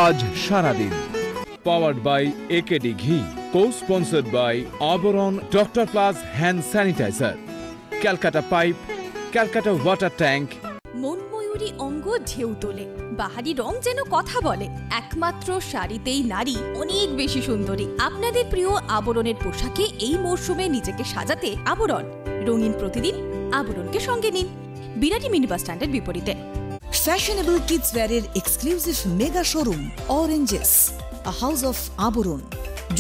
আজ সারাদিন powered by AKD ghee, co sponsored by Abaran, doctor plus hand sanitiser, Calcutta pipe, Calcutta water tank. মনময়ূরী অঙ্গ ঢেউ তোলে, বাহারি রং যেন কথা বলে। একমাত্র শাড়িতেই নারী অনেক বেশি সুন্দরী। আপনাদের প্রিয় আবরণের পোশাকে এই মরশুমে নিজেকে সাজাতে আবরণ। রঙিন প্রতিদিন আবরণকে সঙ্গে নিন, বিরাটি মিনি বাস স্ট্যান্ডের বিপরীতে। ফ্যাশনেবল কিডস ওয়্যারের exclusive mega showroom Oranges, a house of Abaran.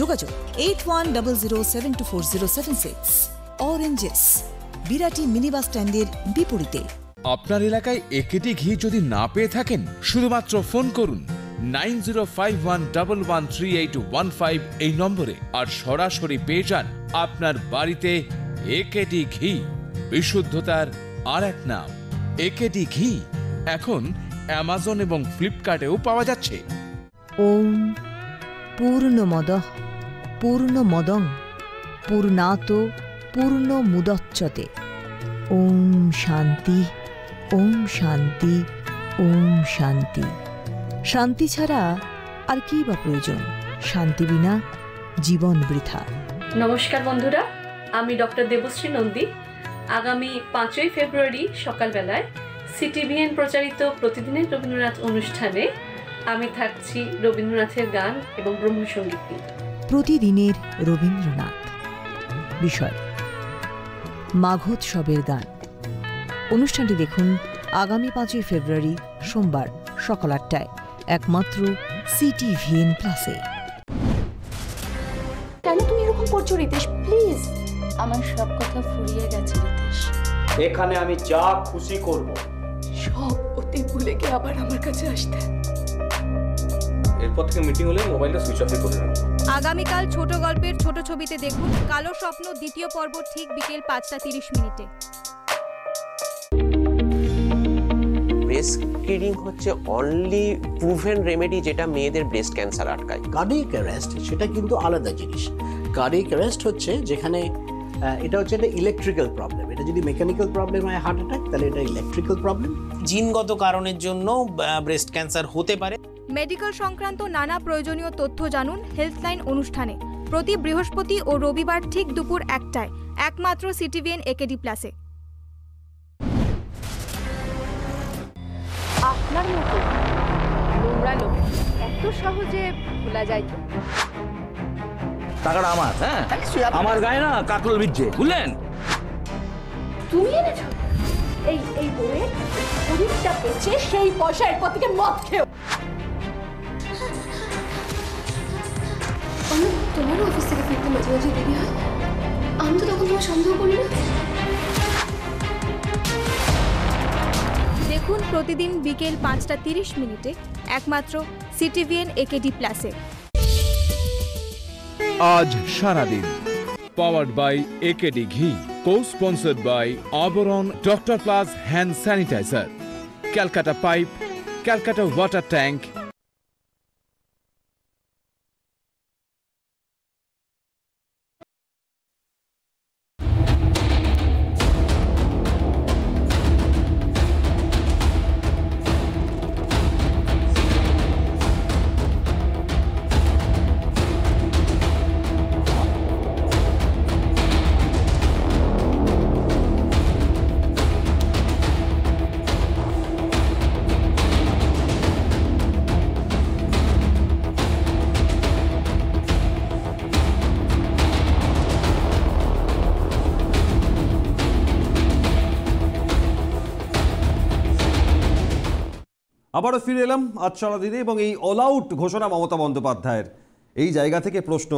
যোগাযোগ 8100724076। অরেঞ্জেস, বিরাটি মিনি বাস স্ট্যান্ডের বিপরীতে। আপনার এলাকায় একেডি ঘি যদি না পেয়ে থাকেন, শুধুমাত্র ফোন করুন 9051113815 এই নম্বরে, আর সরাসরি পেয়ে যান আপনার বাড়িতে একেডি ঘি। বিশুদ্ধতার আর এক নাম একেডি ঘি। এখন অ্যামাজন এবং ফ্লিপকার্টেও পাওয়া যাচ্ছে। ওম পূর্ণমদঃ পূর্ণমদং পূর্ণাত পূর্ণমুদচ্যতে। ওম শান্তি, ওম শান্তি, ওম শান্তি। শান্তি ছাড়া আর কি বা প্রয়োজন? শান্তি বিনা জীবন বৃথা। নমস্কার বন্ধুরা, আমি ডক্টর দেবশ্রী নন্দী। আগামী 5ই ফেব্রুয়ারি সকালবেলায় সিটিভিএন প্রচারিত প্রতিদিনের রবীন্দ্রনাথ অনুষ্ঠানে আমি থাকছি রবীন্দ্রনাথের গান এবং ব্রহ্মসঙ্গীত নিয়ে। প্রতিদিনের রবীন্দ্রনাথ, বিষয় মাঘোৎসবের গান। অনুষ্ঠানটি দেখুন আগামী 5ই ফেব্রুয়ারি সোমবার সকাল 8টায়, একমাত্র সিটিভিএন প্লাসে। কেন তুমি এরকম করছো রিতেশ? প্লিজ। আমার সব কথা ফুরিয়ে গেছে রিতেশ। এখানে আমি যা খুশি করব। সব ওতে ভুলে গিয়ে আবার আমার কাছে আসতে। এরপর থেকে মিটিং হলে মোবাইলটা সুইচ অফ করে রাখবো। আগামীকাল ছোট গল্পের ছোট ছবিতে দেখুন কালো স্বপ্ন দ্বিতীয় পর্ব, ঠিক বিকেল 5:30। ব্রেস্ট স্ক্রিনিং হচ্ছে অনলি প্রুভেন রেমেডি যেটা মেয়েদের ব্রেস্ট ক্যান্সার আটকায়। কার্ডিয়াক অ্যারেস্ট সেটা কিন্তু আলাদা জিনিস। কার্ডিয়াক অ্যারেস্ট হচ্ছে যেখানে এটা হচ্ছে একটা ইলেকট্রিক্যাল প্রবলেম। এটা যদি মেকানিক্যাল প্রবলেম হয় হার্ট অ্যাটাক, তাহলে এটা ইলেকট্রিক্যাল প্রবলেম। জিনগত কারণের জন্য ব্রেস্ট ক্যান্সার হতে পারে। মেডিকেল সংক্রান্ত নানা প্রয়োজনীয় তথ্য জানুন হেলথলাইন অনুষ্ঠানে, প্রতি বৃহস্পতি ও রবিবার ঠিক দুপুর 1টায়, একমাত্র সিটিভিএন একেডি প্লাসে। আপনার মতো নোংরা লোক এত সহজে ভোলা যায় তো? টাকাটা আমার, হ্যাঁ আমার গায়ে না কাকল বিচ্ছে, বুঝলেন? তুমি এনেছো এই বইয়ের গরিবটা বেচে সেই পয়সা এরপর থেকে মদ খেও। তোমারও অফিস থেকে ফিরতে মাঝে মাঝে দেরি হয়, আমি তো তখন তোমার সন্দেহ করি না। দেখুন প্রতিদিন বিকেল 5:30 একমাত্র সিটিভিএন একেডি প্লাসে। আজ সারাদিন powered by AKD ghee, co sponsored by Abaran, doctor plus hand sanitiser, Calcutta pipe, Calcutta water tank. আবারও ফিরে এলাম আজ সারাদিনে এবং এই অল আউট ঘোষণা মমতা বন্দ্যোপাধ্যায়ের। এই জায়গা থেকে প্রশ্ন,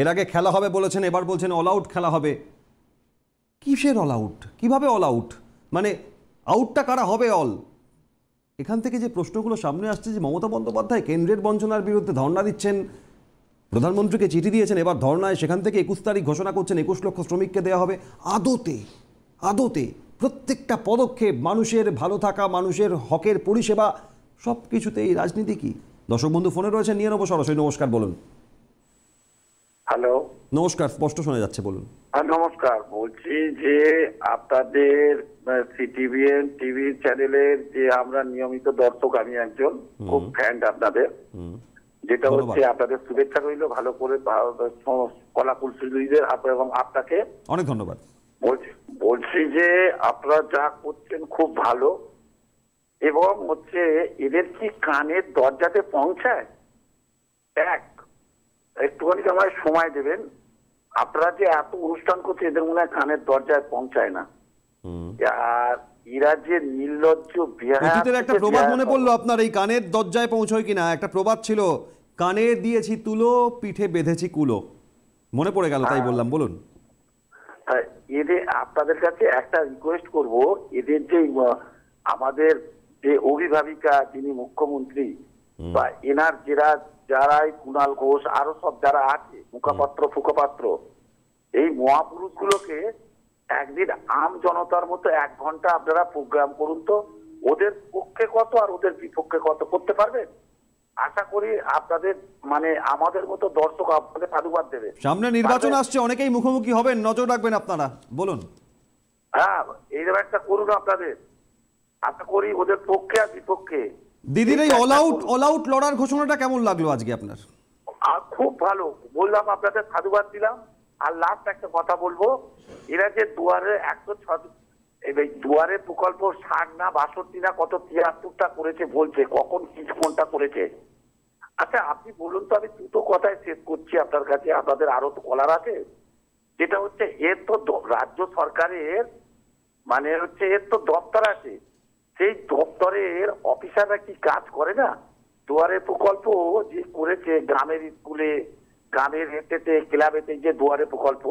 এর আগে খেলা হবে বলেছেন, এবার বলছেন অল আউট খেলা হবে। কিসের অল আউট? কীভাবে অল আউট? মানে আউটটা কারা হবে অল? এখান থেকে যে প্রশ্নগুলো সামনে আসছে যে মমতা বন্দ্যোপাধ্যায় কেন্দ্রের বঞ্চনার বিরুদ্ধে ধর্ণা দিচ্ছেন, প্রধানমন্ত্রীকে চিঠি দিয়েছেন, এবার ধর্নায় সেখান থেকে 21 তারিখ ঘোষণা করছেন 21 লক্ষ শ্রমিককে দেওয়া হবে। আদতে প্রত্যেকটা পদক্ষেপ মানুষের ভালো থাকা, মানুষের হকের পরিষেবা, সব কিছুতে এই রাজনীতি কি? দর্শক বন্ধু ফোনে রয়েছে, নিয়ে নেবো সরাসরি। নমস্কার, বলুন। হ্যালো, নমস্কার, স্পষ্ট শোনা যাচ্ছে, বলুন। নমস্কার, বলছি যে আপনাদের সিটিভিএন টিভি চ্যানেলের যে আমরা নিয়মিত দর্শক, আমি একজন খুব ফ্যান আপনাদের, যেটা হচ্ছে আপনাদের শুভেচ্ছা রইল ভালো করে কলাকুশলীদের এবং আপনাকে অনেক ধন্যবাদ। বলছি যে আপনারা যা করছেন খুব ভালো, এবং হচ্ছে এদের কি কানের দরজাতে পৌঁছায়? একটুখানি আমায় সময় দেবেন। আপনারা যে এত অনুষ্ঠান করছে, এদের মনে হয় কানের দরজায় পৌঁছায় না। আর এরা যে নির্লজ্জ একটা প্রবাদ মনে পড়লো আপনার, এই কানের দরজায় পৌঁছয় কিনা, একটা প্রবাদ ছিল, কানে দিয়েছি তুলো, পিঠে বেঁধেছি কুলো। মনে পড়ে গেল, তাই বললাম, বলুন। এদের আপনাদের কাছে একটা রিকোয়েস্ট করব, এদের যে আমাদের যে অভিভাবিকা যিনি মুখ্যমন্ত্রী বা এনার যারাই কুণাল ঘোষ আরো সব যারা আছে, মুখপাত্র, এই মহাপুরুষগুলোকে একদিন আম জনতার মতো 1 ঘন্টা আপনারা প্রোগ্রাম করুন তো, ওদের পক্ষে কত আর ওদের বিপক্ষে কত করতে পারবেন। আশা করি আপনাদের মানে আমাদের মতো দর্শক আপনাদের সাধুবাদ দেবে। সামনে নির্বাচন আসছে, অনেকেই মুখোমুখি হবেন, নজর রাখবেন আপনারা, বলুন। হ্যাঁ, এইরকম একটা করুন আপনাদের, আশা করি ওদের পক্ষে আর বিপক্ষে। দিদির এই অল আউট লড়ার ঘোষণাটা কেমন লাগলো আজকে আপনার? খুব ভালো, বললাম আপনাদের সাধুবাদ দিলাম। আর লাস্ট একটা কথা বলবো, এরা যে দুয়ারে 106 দুয়ারে প্রকল্প 60 না 62 না কত 73টা করেছে বলছে, কখন কোনটা করেছে? আচ্ছা আপনি বলুন তো, আমি দুটো কথায় শেষ করছি আপনার কাছে, আপনাদের আরো তো কলার আছে। যেটা হচ্ছে এর তো রাজ্য সরকারের মানে হচ্ছে এর তো দপ্তর আছে, সেই দপ্তরের অফিসাররা কি কাজ করে না? দুয়ারে প্রকল্প যে করেছে গ্রামের স্কুলে, গ্রামের হেঁটেতে ক্লাবেতে যে দুয়ারে প্রকল্প,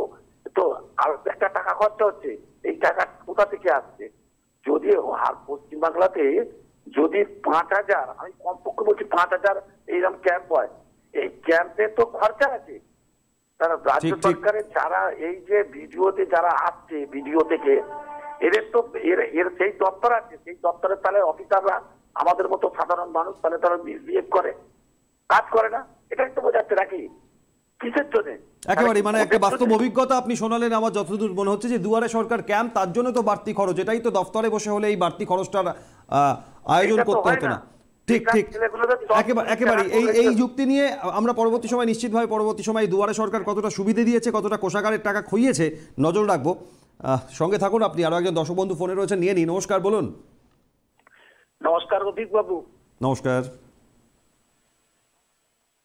তো আরো একটা টাকা খরচা হচ্ছে, এই টাকা কোথা থেকে আসছে? যদি পশ্চিমবাংলাতে যদি 5000, আমি কমপক্ষে বলছি 5000 এইরকম ক্যাম্প হয়, এই ক্যাম্পে তো খরচা আছে। তারা রাজ্য সরকারের যারা এই যে ভিডিওতে যারা আসছে, ভিডিও থেকে এদের তো এর সেই দপ্তর আছে, সেই দপ্তরের তাহলে অফিসাররা আমাদের মতো সাধারণ মানুষ তাহলে তারা মিসবিহেভ করে, কাজ করে না, এটাই তো বোঝাচ্ছে নাকি? কিসের জন্য? একেবারে মানে একটা বাস্তব অভিজ্ঞতা আপনি শোনালেন। আমার যতদূর মনে হচ্ছে যে দুয়ারে সরকার ক্যাম্প, তার জন্য তো বাড়তি খরচ, এটাই তো দপ্তরে বসে হলে এই বাড়তি খরচটার আয়োজন করতে হতো না। ঠিক একেবারে এই যুক্তি নিয়ে আমরা পরবর্তী সময় নিশ্চিতভাবে পরবর্তী সময় দুয়ারে সরকার কতটা সুবিধে দিয়েছে, কতটা কোষাগারের টাকা খইয়েছে নজর রাখবো। সঙ্গে থাকুন, আপনি আরো একজন দর্শক বন্ধু ফোনে রয়েছেন, নিয়ে নিন। নমস্কার, বলুন। নমস্কার রফিক বাবু। নমস্কার।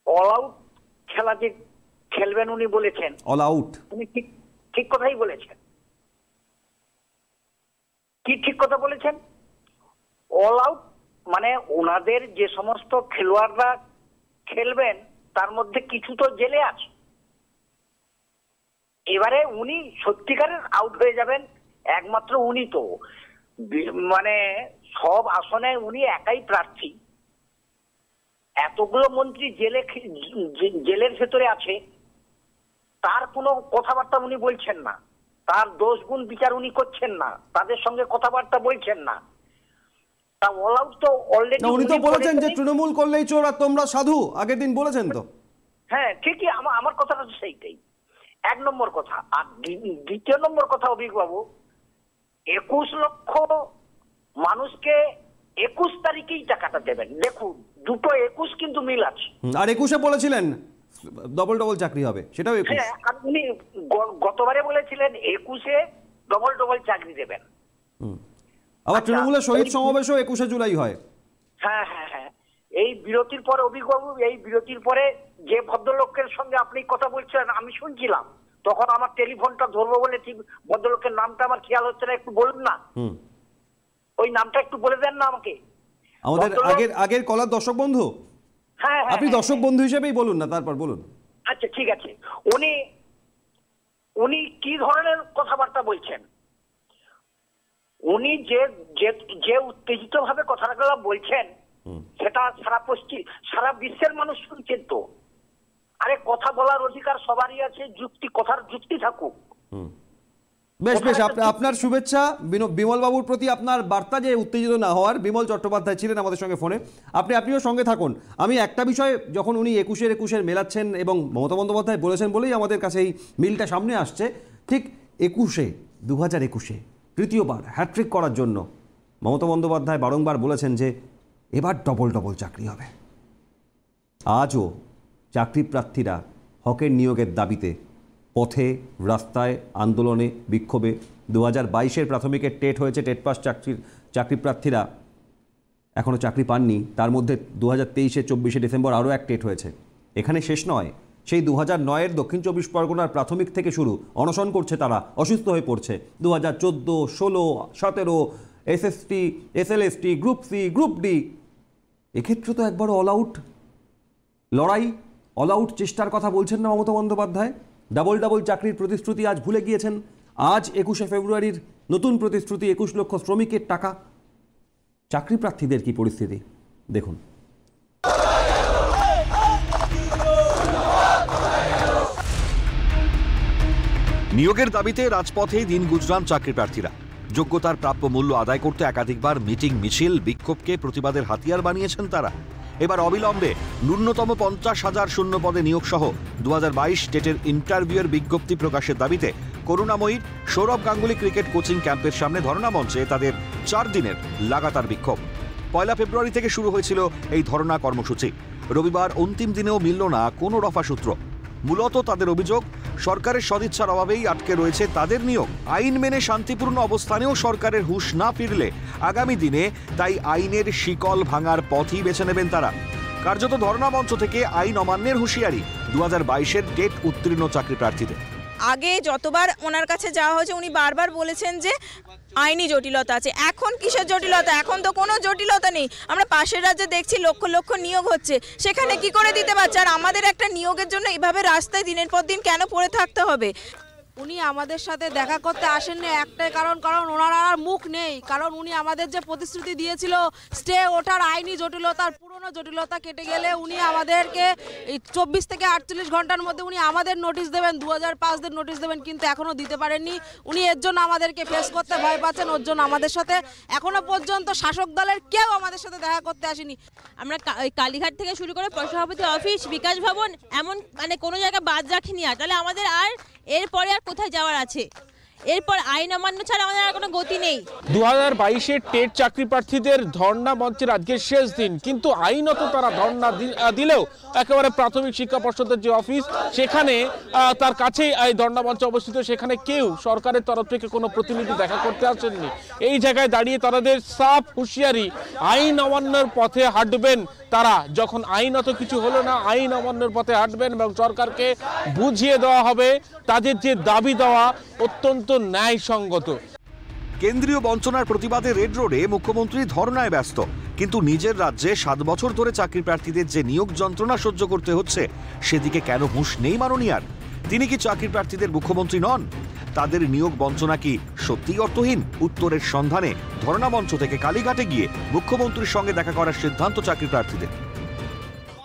অল আউট খেলা যে খেলবেন উনি বলেছেন, অল আউট, উনি ঠিক কথাই বলেছেন। কি ঠিক কথা বলেছেন? অল আউট মানে ওনাদের যে সমস্ত খেলোয়াড়রা খেলবেন তার মধ্যে কিছু তো জেলে আছে, এবারে উনি সত্যিকারের আউট হয়ে যাবেন। একমাত্র উনি তো মানে সব আসনে উনি একাই প্রার্থী, এতগুলো মন্ত্রী জেলের ভেতরে আছে, তার কোনো কথাবার্তা উনি বলছেন না, তার দোষ গুণ বিচার উনি করছেন না, তাদের সঙ্গে কথাবার্তা বলছেন না। তা অল আউট তো অলরেডি উনি তো বলেছেন যে তৃণমূল করলেই চোর আর তোমরা সাধু, আগের দিন বলেছেন তো। হ্যাঁ ঠিকই, আমার কথাটা তো সেইটাই, 1 নম্বর কথা। আর 2 নম্বর কথা অভিজ্ঞবাবু, 21 লক্ষ মানুষকে 21 তারিখেই টাকাটা দেবেন। দেখুন দুটো 21 কিন্তু মিল আছে। আর 21-এ বলেছিলেন ডবল চাকরি হবে, সেটাও 21। হ্যাঁ, আর উনি গতবারে বলেছিলেন 21-এ ডবল চাকরি দেবেন। আবার তৃণমূলের শহীদ সমাবেশও 21শে জুলাই হয়। হ্যাঁ হ্যাঁ হ্যাঁ, এই বিরতির পরে অভিজ্ঞবাবু, এই বিরতির পরে যে ভদ্রলোকের সঙ্গে আপনি কথা বলছেন আমি শুনছিলাম, তখন আমার টেলিফোনটা ধরবো বলে ঠিক ভদ্রলোকের নামটা আমার খেয়াল হচ্ছে না, একটু বলুন না, ওই নামটা একটু বলে দেন না আমাকে। আমাদের আগের কলার দর্শক বন্ধু, হ্যাঁ আপনি দর্শক বন্ধু হিসেবেই বলুন না, তারপর বলুন। আচ্ছা ঠিক আছে, উনি কি ধরনের কথাবার্তা বলছেন? উনি যে উত্তেজিত ভাবে কথাগুলো বলছেন সেটা সারা বিশ্বের মানুষ শুনছেন তো। আরে কথা বলার অধিকার সবারই আছে, কথার যুক্তি থাকুক। বেশ বেশ, আপনার শুভেচ্ছা বিমল বাবুর প্রতি, আপনার বার্তা যে উত্তেজিত না হওয়ার। বিমল চট্টোপাধ্যায় ছিলেন আমাদের সঙ্গে ফোনে, আপনিও সঙ্গে থাকুন। আমি একটা বিষয়, যখন উনি 21-21 মেলাচ্ছেন এবং মমতা বন্দ্যোপাধ্যায় বলেছেন বলেই আমাদের কাছে এই মিলটা সামনে আসছে, ঠিক 2021 তৃতীয়বার হ্যাট্রিক করার জন্য মমতা বন্দ্যোপাধ্যায় বারংবার বলেছেন যে এবার ডবল চাকরি হবে। আজও চাকরি প্রার্থীরা হকের নিয়োগের দাবিতে পথে, রাস্তায়, আন্দোলনে, বিক্ষোভে। 2022 প্রাথমিকের টেট হয়েছে, টেট পাস চাকরি প্রার্থীরা এখনও চাকরি পাননি। তার মধ্যে 2023 24 ডিসেম্বর আরও এক টেট হয়েছে। এখানে শেষ নয়, সেই 2009 দক্ষিণ 24 পরগনার প্রাথমিক থেকে শুরু অনশন করছে তারা, অসুস্থ হয়ে পড়ছে। 2014, 16, 17 SST, SLST, group C, group D, এক্ষেত্রে তো একবার অল আউট লড়াই, অল আউট চেষ্টার কথা বলছেন না মমতা বন্দ্যোপাধ্যায়? ডাবল চাকরির প্রতিশ্রুতি আজ ভুলে গিয়েছেন। আজ 21 ফেব্রুয়ারির নতুন প্রতিশ্রুতি 21 লক্ষ শ্রমিকের টাকা। চাকরি প্রার্থীদের কি পরিস্থিতি দেখুন। নিয়োগের দাবিতে রাজপথেই দিন গুজরান চাকরি প্রার্থীরা। যোগ্যতার প্রাপ্য মূল্য আদায় করতে একাধিকবার মিটিং, মিছিল, বিক্ষোভকে প্রতিবাদের হাতিয়ার বানিয়েছেন তারা। এবার অবিলম্বে ন্যূনতম 50,000 শূন্য পদে নিয়োগ সহ 2022 টেটের ইন্টারভিউয়ের বিজ্ঞপ্তি প্রকাশের দাবিতে করুণাময়ীর সৌরভ গাঙ্গুলি ক্রিকেট কোচিং ক্যাম্পের সামনে ধর্ণা মঞ্চে তাদের 4 দিনের লাগাতার বিক্ষোভ। 1 ফেব্রুয়ারি থেকে শুরু হয়েছিল এই ধর্ণা কর্মসূচি। রবিবার অন্তিম দিনেও মিলল না কোনো রফা সূত্র। মূলত তাদের অভিযোগ, সরকারের সদিচ্ছার অভাবেই আটকে রয়েছে তাদের নিয়োগ। আইন মেনে শান্তিপূর্ণ অবস্থানেও সরকারের হুঁশ না ফিরলে আগামী দিনে তাই আইনের শিকল ভাঙার পথই বেছে নেবেন তারা। কার্যত ধর্ণা মঞ্চ থেকে আইন অমান্যের হুঁশিয়ারি 2022 টেট উত্তীর্ণ চাকরি প্রার্থীদের। আগে যতবার ওনার কাছে যাওয়া হয়েছে উনি বারবার বলেছেন যে আইনি জটিলতা আছে। এখন কিসের জটিলতা? এখন তো কোনো জটিলতা নেই। আমরা পাশের রাজ্যে দেখছি লক্ষ লক্ষ নিয়োগ হচ্ছে, সেখানে কি করে দিতে পারছে? আর আমাদের একটা নিয়োগের জন্য এইভাবে রাস্তায় দিনের পর দিন কেন পড়ে থাকতে হবে? উনি আমাদের সাথে দেখা করতে আসেননি একটাই কারণ ওনার আর মুখ নেই। কারণ উনি আমাদের যে প্রতিশ্রুতি দিয়েছিল স্টে ওঠার আইনি জটিলতার পুরনো জটিলতা কেটে গেলে উনি আমাদেরকে এই 24 থেকে 48 ঘন্টার মধ্যে উনি আমাদের নোটিশ দেবেন, 2005 দিন নোটিশ দেবেন, কিন্তু এখনও দিতে পারেননি। উনি এর জন্য আমাদেরকে ফেস করতে ভয় পাচ্ছেন। ওর জন্য আমাদের সাথে এখনো পর্যন্ত শাসক দলের কেউ আমাদের সাথে দেখা করতে আসেনি। আমরা কালীঘাট থেকে শুরু করে সভাপতি অফিস, বিকাশ ভবন, এমন মানে কোনো জায়গা বাদ রাখিনি। আর তাহলে আমাদের আর এরপরে আর কোথায় যাওয়ার আছে? এরপর আইন অমান্য ছাড়া আমাদের আর কোনো গতি নেই। 2022 টেট চাকরি প্রার্থীদের ধর্ণা মঞ্চের আজকে শেষ দিন, কিন্তু আইনত তারা ধর্ণা দিলেও একেবারে প্রাথমিক শিক্ষা পর্ষদের যে অফিস সেখানে তার কাছেই এই ধর্ণা মঞ্চ অবস্থিত, সেখানে কেউ সরকারের তরফ থেকে কোনো প্রতিনিধি দেখা করতে আসেননি। এই জায়গায় দাঁড়িয়ে তাদের সাফ হুঁশিয়ারি, আইন অমান্যের পথে হাঁটবেন তারা। যখন আইনত কিছু হলো না, আইন অমান্যের পথে হাঁটবেন এবং সরকারকে বুঝিয়ে দেওয়া হবে তাদের যে দাবি দেওয়া অত্যন্ত ন্যায়সঙ্গত। কেন্দ্রীয় বঞ্চনার প্রতিবাদে রেড রোডে মুখ্যমন্ত্রী ধর্নায় ব্যস্ত, কিন্তু নিজের রাজ্যে 7 বছর ধরে চাকরি প্রার্থীদের যে নিয়োগ যন্ত্রণা সহ্য করতে হচ্ছে সেদিকে কেন হুঁশ নেই মাননীয়ার? তিনি কি চাকরি প্রার্থীদের মুখ্যমন্ত্রী নন? তাদের নিয়োগ বঞ্চনা কি সত্যিই অর্থহীন? উত্তরের সন্ধানে ধর্ণা মঞ্চ থেকে কালীঘাটে গিয়ে মুখ্যমন্ত্রীর সঙ্গে দেখা করার সিদ্ধান্ত চাকরি প্রার্থীদের।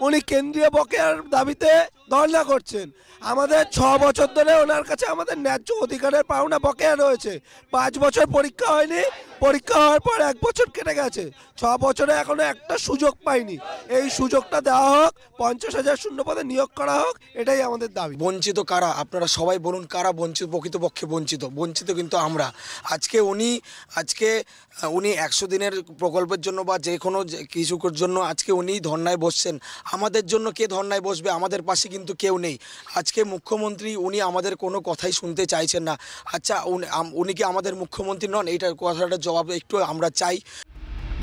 উনি কেন্দ্রীয় বকেয়ার দাবিতে ধর্ণা করছেন। আমাদের 6 বছর ধরে ওনার কাছে আমাদের ন্যায্য অধিকারের পাওনা বকেয়া রয়েছে। 5 বছর পরীক্ষা হয়নি, পরীক্ষা হওয়ার পর 1 বছর কেটে গেছে, 6 বছরে এখনো একটা সুযোগ পাইনি। এই সুযোগটা দেওয়া হোক, 50,000 শূন্য পদে নিয়োগ করা হোক, এটাই আমাদের দাবি। বঞ্চিত কারা? আপনারা সবাই বলুন কারা বঞ্চিত? প্রকৃতপক্ষে বঞ্চিত কিন্তু আমরা। আজকে উনি 100 দিনের প্রকল্পের জন্য বা যে কোনো কিছুর জন্য আজকে উনি ধর্নায় বসছেন। আমাদের জন্য কে ধর্নায় বসবে? আমাদের পাশে কিন্তু কেউ নেই। আজকে মুখ্যমন্ত্রী উনি আমাদের কোনো কথাই শুনতে চাইছেন না। আচ্ছা উনি কি আমাদের মুখ্যমন্ত্রী নন? এইটার কথাটা জবাব একটু আমরা চাই।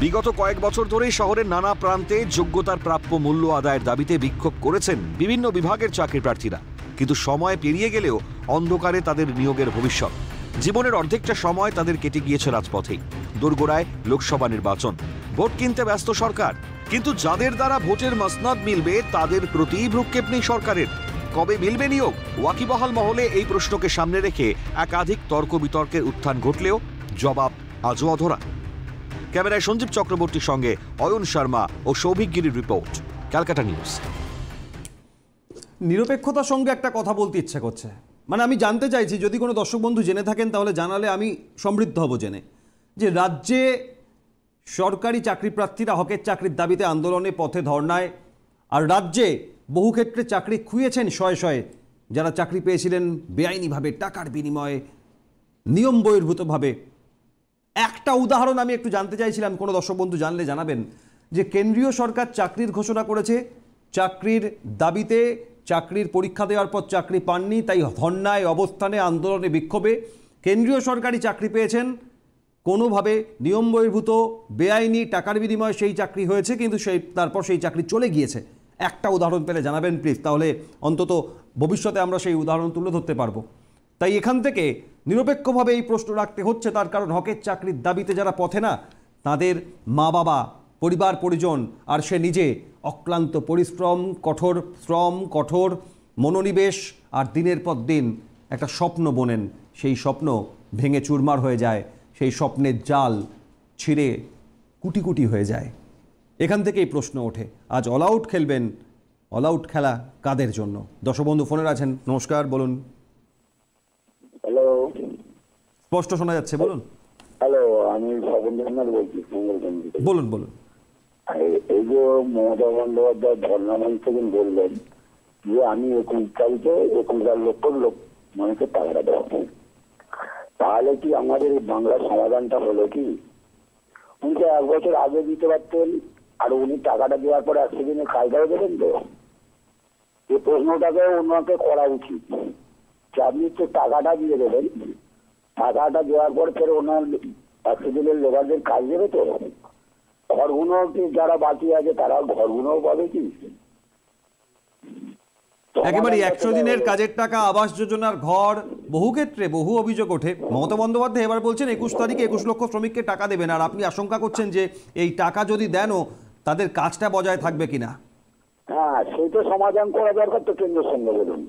বিগত কয়েক বছর ধরেই শহরের নানা প্রান্তে যোগ্যতার প্রাপ্য মূল্য আদায়ের দাবিতে বিক্ষোভ করেছেন বিভিন্ন বিভাগের চাকরি প্রার্থীরা, কিন্তু সময় পেরিয়ে গেলেও অন্ধকারে তাদের নিয়োগের ভবিষ্যৎ। জীবনের অর্ধেকটা সময় তাদের কেটে গিয়েছে রাজপথেই। দোরগোড়ায় লোকসভা নির্বাচন, ভোট কিনতে ব্যস্ত সরকার, কিন্তু যাদের দ্বারা ভোটের মসনদ মিলবে তাদের প্রতি ভ্রুক্ষেপ নেই সরকারের। কবে মিলবে নিয়োগ? ওয়াকিবহাল মহলে এই প্রশ্নকে সামনে রেখে একাধিক তর্ক বিতর্কের উত্থান ঘটলেও জবাব আজও অধরা। ক্যামেরায় সঞ্জীব চক্রবর্তীর সঙ্গে অয়ন শর্মা ও সৌভিক গিরির রিপোর্ট, ক্যালকাটা নিউজ। নিরপেক্ষতার সঙ্গে একটা কথা বলতে ইচ্ছে করছে, মানে আমি জানতে চাইছি, যদি কোনো দর্শক বন্ধু জেনে থাকেন তাহলে জানালে আমি সমৃদ্ধ হব জেনে, যে রাজ্যে সরকারি চাকরি প্রার্থীরা হকের চাকরির দাবিতে আন্দোলনে, পথে, ধর্নায়, আর রাজ্যে বহু ক্ষেত্রে চাকরি খুইয়েছেন শয়ে শয়ে যারা চাকরি পেয়েছিলেন বেআইনিভাবে, টাকার বিনিময়ে, নিয়ম বহির্ভূতভাবে। একটা উদাহরণ আমি একটু জানতে চাইছিলাম, কোনো দর্শক বন্ধু জানলে জানাবেন, যে কেন্দ্রীয় সরকার চাকরির ঘোষণা করেছে, চাকরির দাবিতে, চাকরির পরীক্ষা দেওয়ার পর চাকরি পাননি, তাই ধর্নায়, অবস্থানে, আন্দোলনে, বিক্ষোভে কেন্দ্রীয় সরকারি চাকরি পেয়েছেন, কোনোভাবে নিয়ম বহির্ভূত, বেআইনি, টাকার বিনিময়ে সেই চাকরি হয়েছে, কিন্তু তারপর সেই চাকরি চলে গিয়েছে। একটা উদাহরণ পেলে জানাবেন প্লিজ, তাহলে অন্তত ভবিষ্যতে আমরা সেই উদাহরণ তুলে ধরতে পারবো। তাই এখান থেকে নিরপেক্ষভাবে এই প্রশ্ন রাখতে হচ্ছে, তার কারণ হকের চাকরির দাবিতে যারা পথে না, তাদের মা বাবা, পরিবার পরিজন আর সে নিজে অক্লান্ত পরিশ্রম, কঠোর শ্রম, কঠোর মনোনিবেশ, আর দিনের পর দিন একটা স্বপ্ন বোনেন, সেই স্বপ্ন ভেঙে চুরমার হয়ে যায়, সেই স্বপ্নের জাল ছিঁড়ে কুটি কুটি হয়ে যায়। এখান থেকেই প্রশ্ন ওঠে, আজ অল আউট খেলবেন, অল আউট খেলা কাদের জন্য? দর্শক বন্ধু ফোনে আছেন, নমস্কার, বলুন। হ্যালো, স্পষ্ট শোনা যাচ্ছে, বলুন। হ্যালো, আমি স্বপন বলছি। বলুন বলুন। এই যে মমতা বন্দ্যোপাধ্যায় ধর্ণা মঞ্চ থেকে বললেন যে আমি 21 তারিখে 21,000 লোক মানুষের টাকাটা দেওয়া, তাহলে কি আমাদের বাংলার সমাধানটা হলো কি? উনি তো 1 বছর আগে দিতে পারতেন, আর উনি টাকাটা দেওয়ার পরে 100 দিনে কাজটাও দেবেন তো? এই প্রশ্নটাকে ওনাকে করা উচিত যে আপনি তো টাকাটা দিয়ে দেবেন, টাকাটা দেওয়ার পর ফের ওনার 100 দিনের লেবারদের কাজ দেবে তো? ঘরগুলো কি যারা বাকি আছে তারা ঘরগুলোও পাবে কি? একেবারে 100 দিনের কাজের টাকা, আবাস যোজনার ঘর, বহু ক্ষেত্রে বহু অভিযোগ ওঠে। মমতা বন্দ্যোপাধ্যায় এবার বলছেন 21 তারিখে 21 লক্ষ শ্রমিককে টাকা দেবেন, আর আপনি আশঙ্কা করছেন যে এই টাকা যদি দেনও তাদের কাজটা বজায় থাকবে কিনা। হ্যাঁ, সেই তো সমাধান করা দরকার তো কেন্দ্রের সঙ্গে বলুন,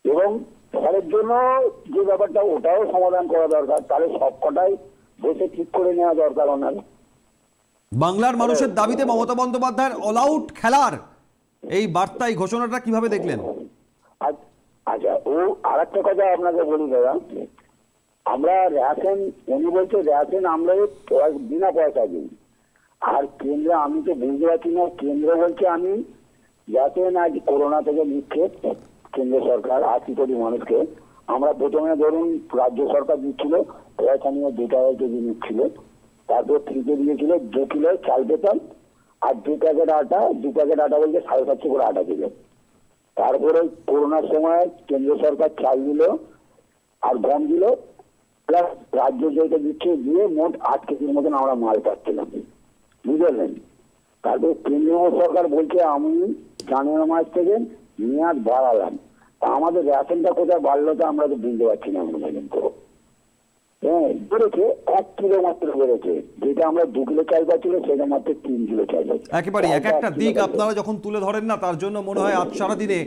এবং ঘরের জন্য যে ব্যাপারটা ওটাও সমাধান করা দরকার, তাহলে সবকটাই বসে ঠিক করে নেওয়া দরকার ওনার। বাংলার মানুষের দাবিতে মমতা বন্দ্যোপাধ্যায়ের অল আউট খেলার এই বার্তা, এই ঘোষণাটা কিভাবে দেখলেন? আচ্ছা, ও আর একটা কথা আপনাকে বলি দাদা, আমরা রেশন, উনি বলছে রেশন আমরা বিনা পয়সা দিই, আর কেন্দ্র আমি তো বুঝতে পারছি না, কেন্দ্র বলছে আমি রেশন আজ করোনা থেকে দিচ্ছে কেন্দ্র সরকার 80 কোটি মানুষকে। আমরা প্রথমে ধরুন রাজ্য সরকার দিচ্ছিল পয়সা নিয়ে 2 টাকা কেজি নিচ্ছিল, তারপর ফ্রিতে দিয়েছিল 2 কিলো চাল পেতাম, আর 2 প্যাকেট আটা, 2 প্যাকেট আটা বলছে 750 করে আটা দিল। তারপরে করোনার সময় কেন্দ্র সরকার চাল দিল আর গম দিল, প্লাস রাজ্য যেটা দিচ্ছে দিয়ে মোট 8 কেজির মতন আমরা মাল পাচ্ছিলাম, বুঝলেন? তারপর কেন্দ্রীয় সরকার বলছে আমি জানুয়ারি মাস থেকে মেয়াদ বাড়ালাম, তা আমাদের রেশনটা কোথায় বাড়লো তা আমরা তো বুঝতে পারছি না। আমরা কিন্তু হ্যাঁ, বেড়েছে 1 কিলো মাত্র বেড়েছে, যেটা আমরা 2 কিলো চাল পাচ্ছিল সেটা মাত্র 3 কিলো চাল পাচ্ছি। একেবারে এক একটা দিক আপনারা যখন তুলে ধরেন না, তার জন্য মনে হয় আজ সারাদিনে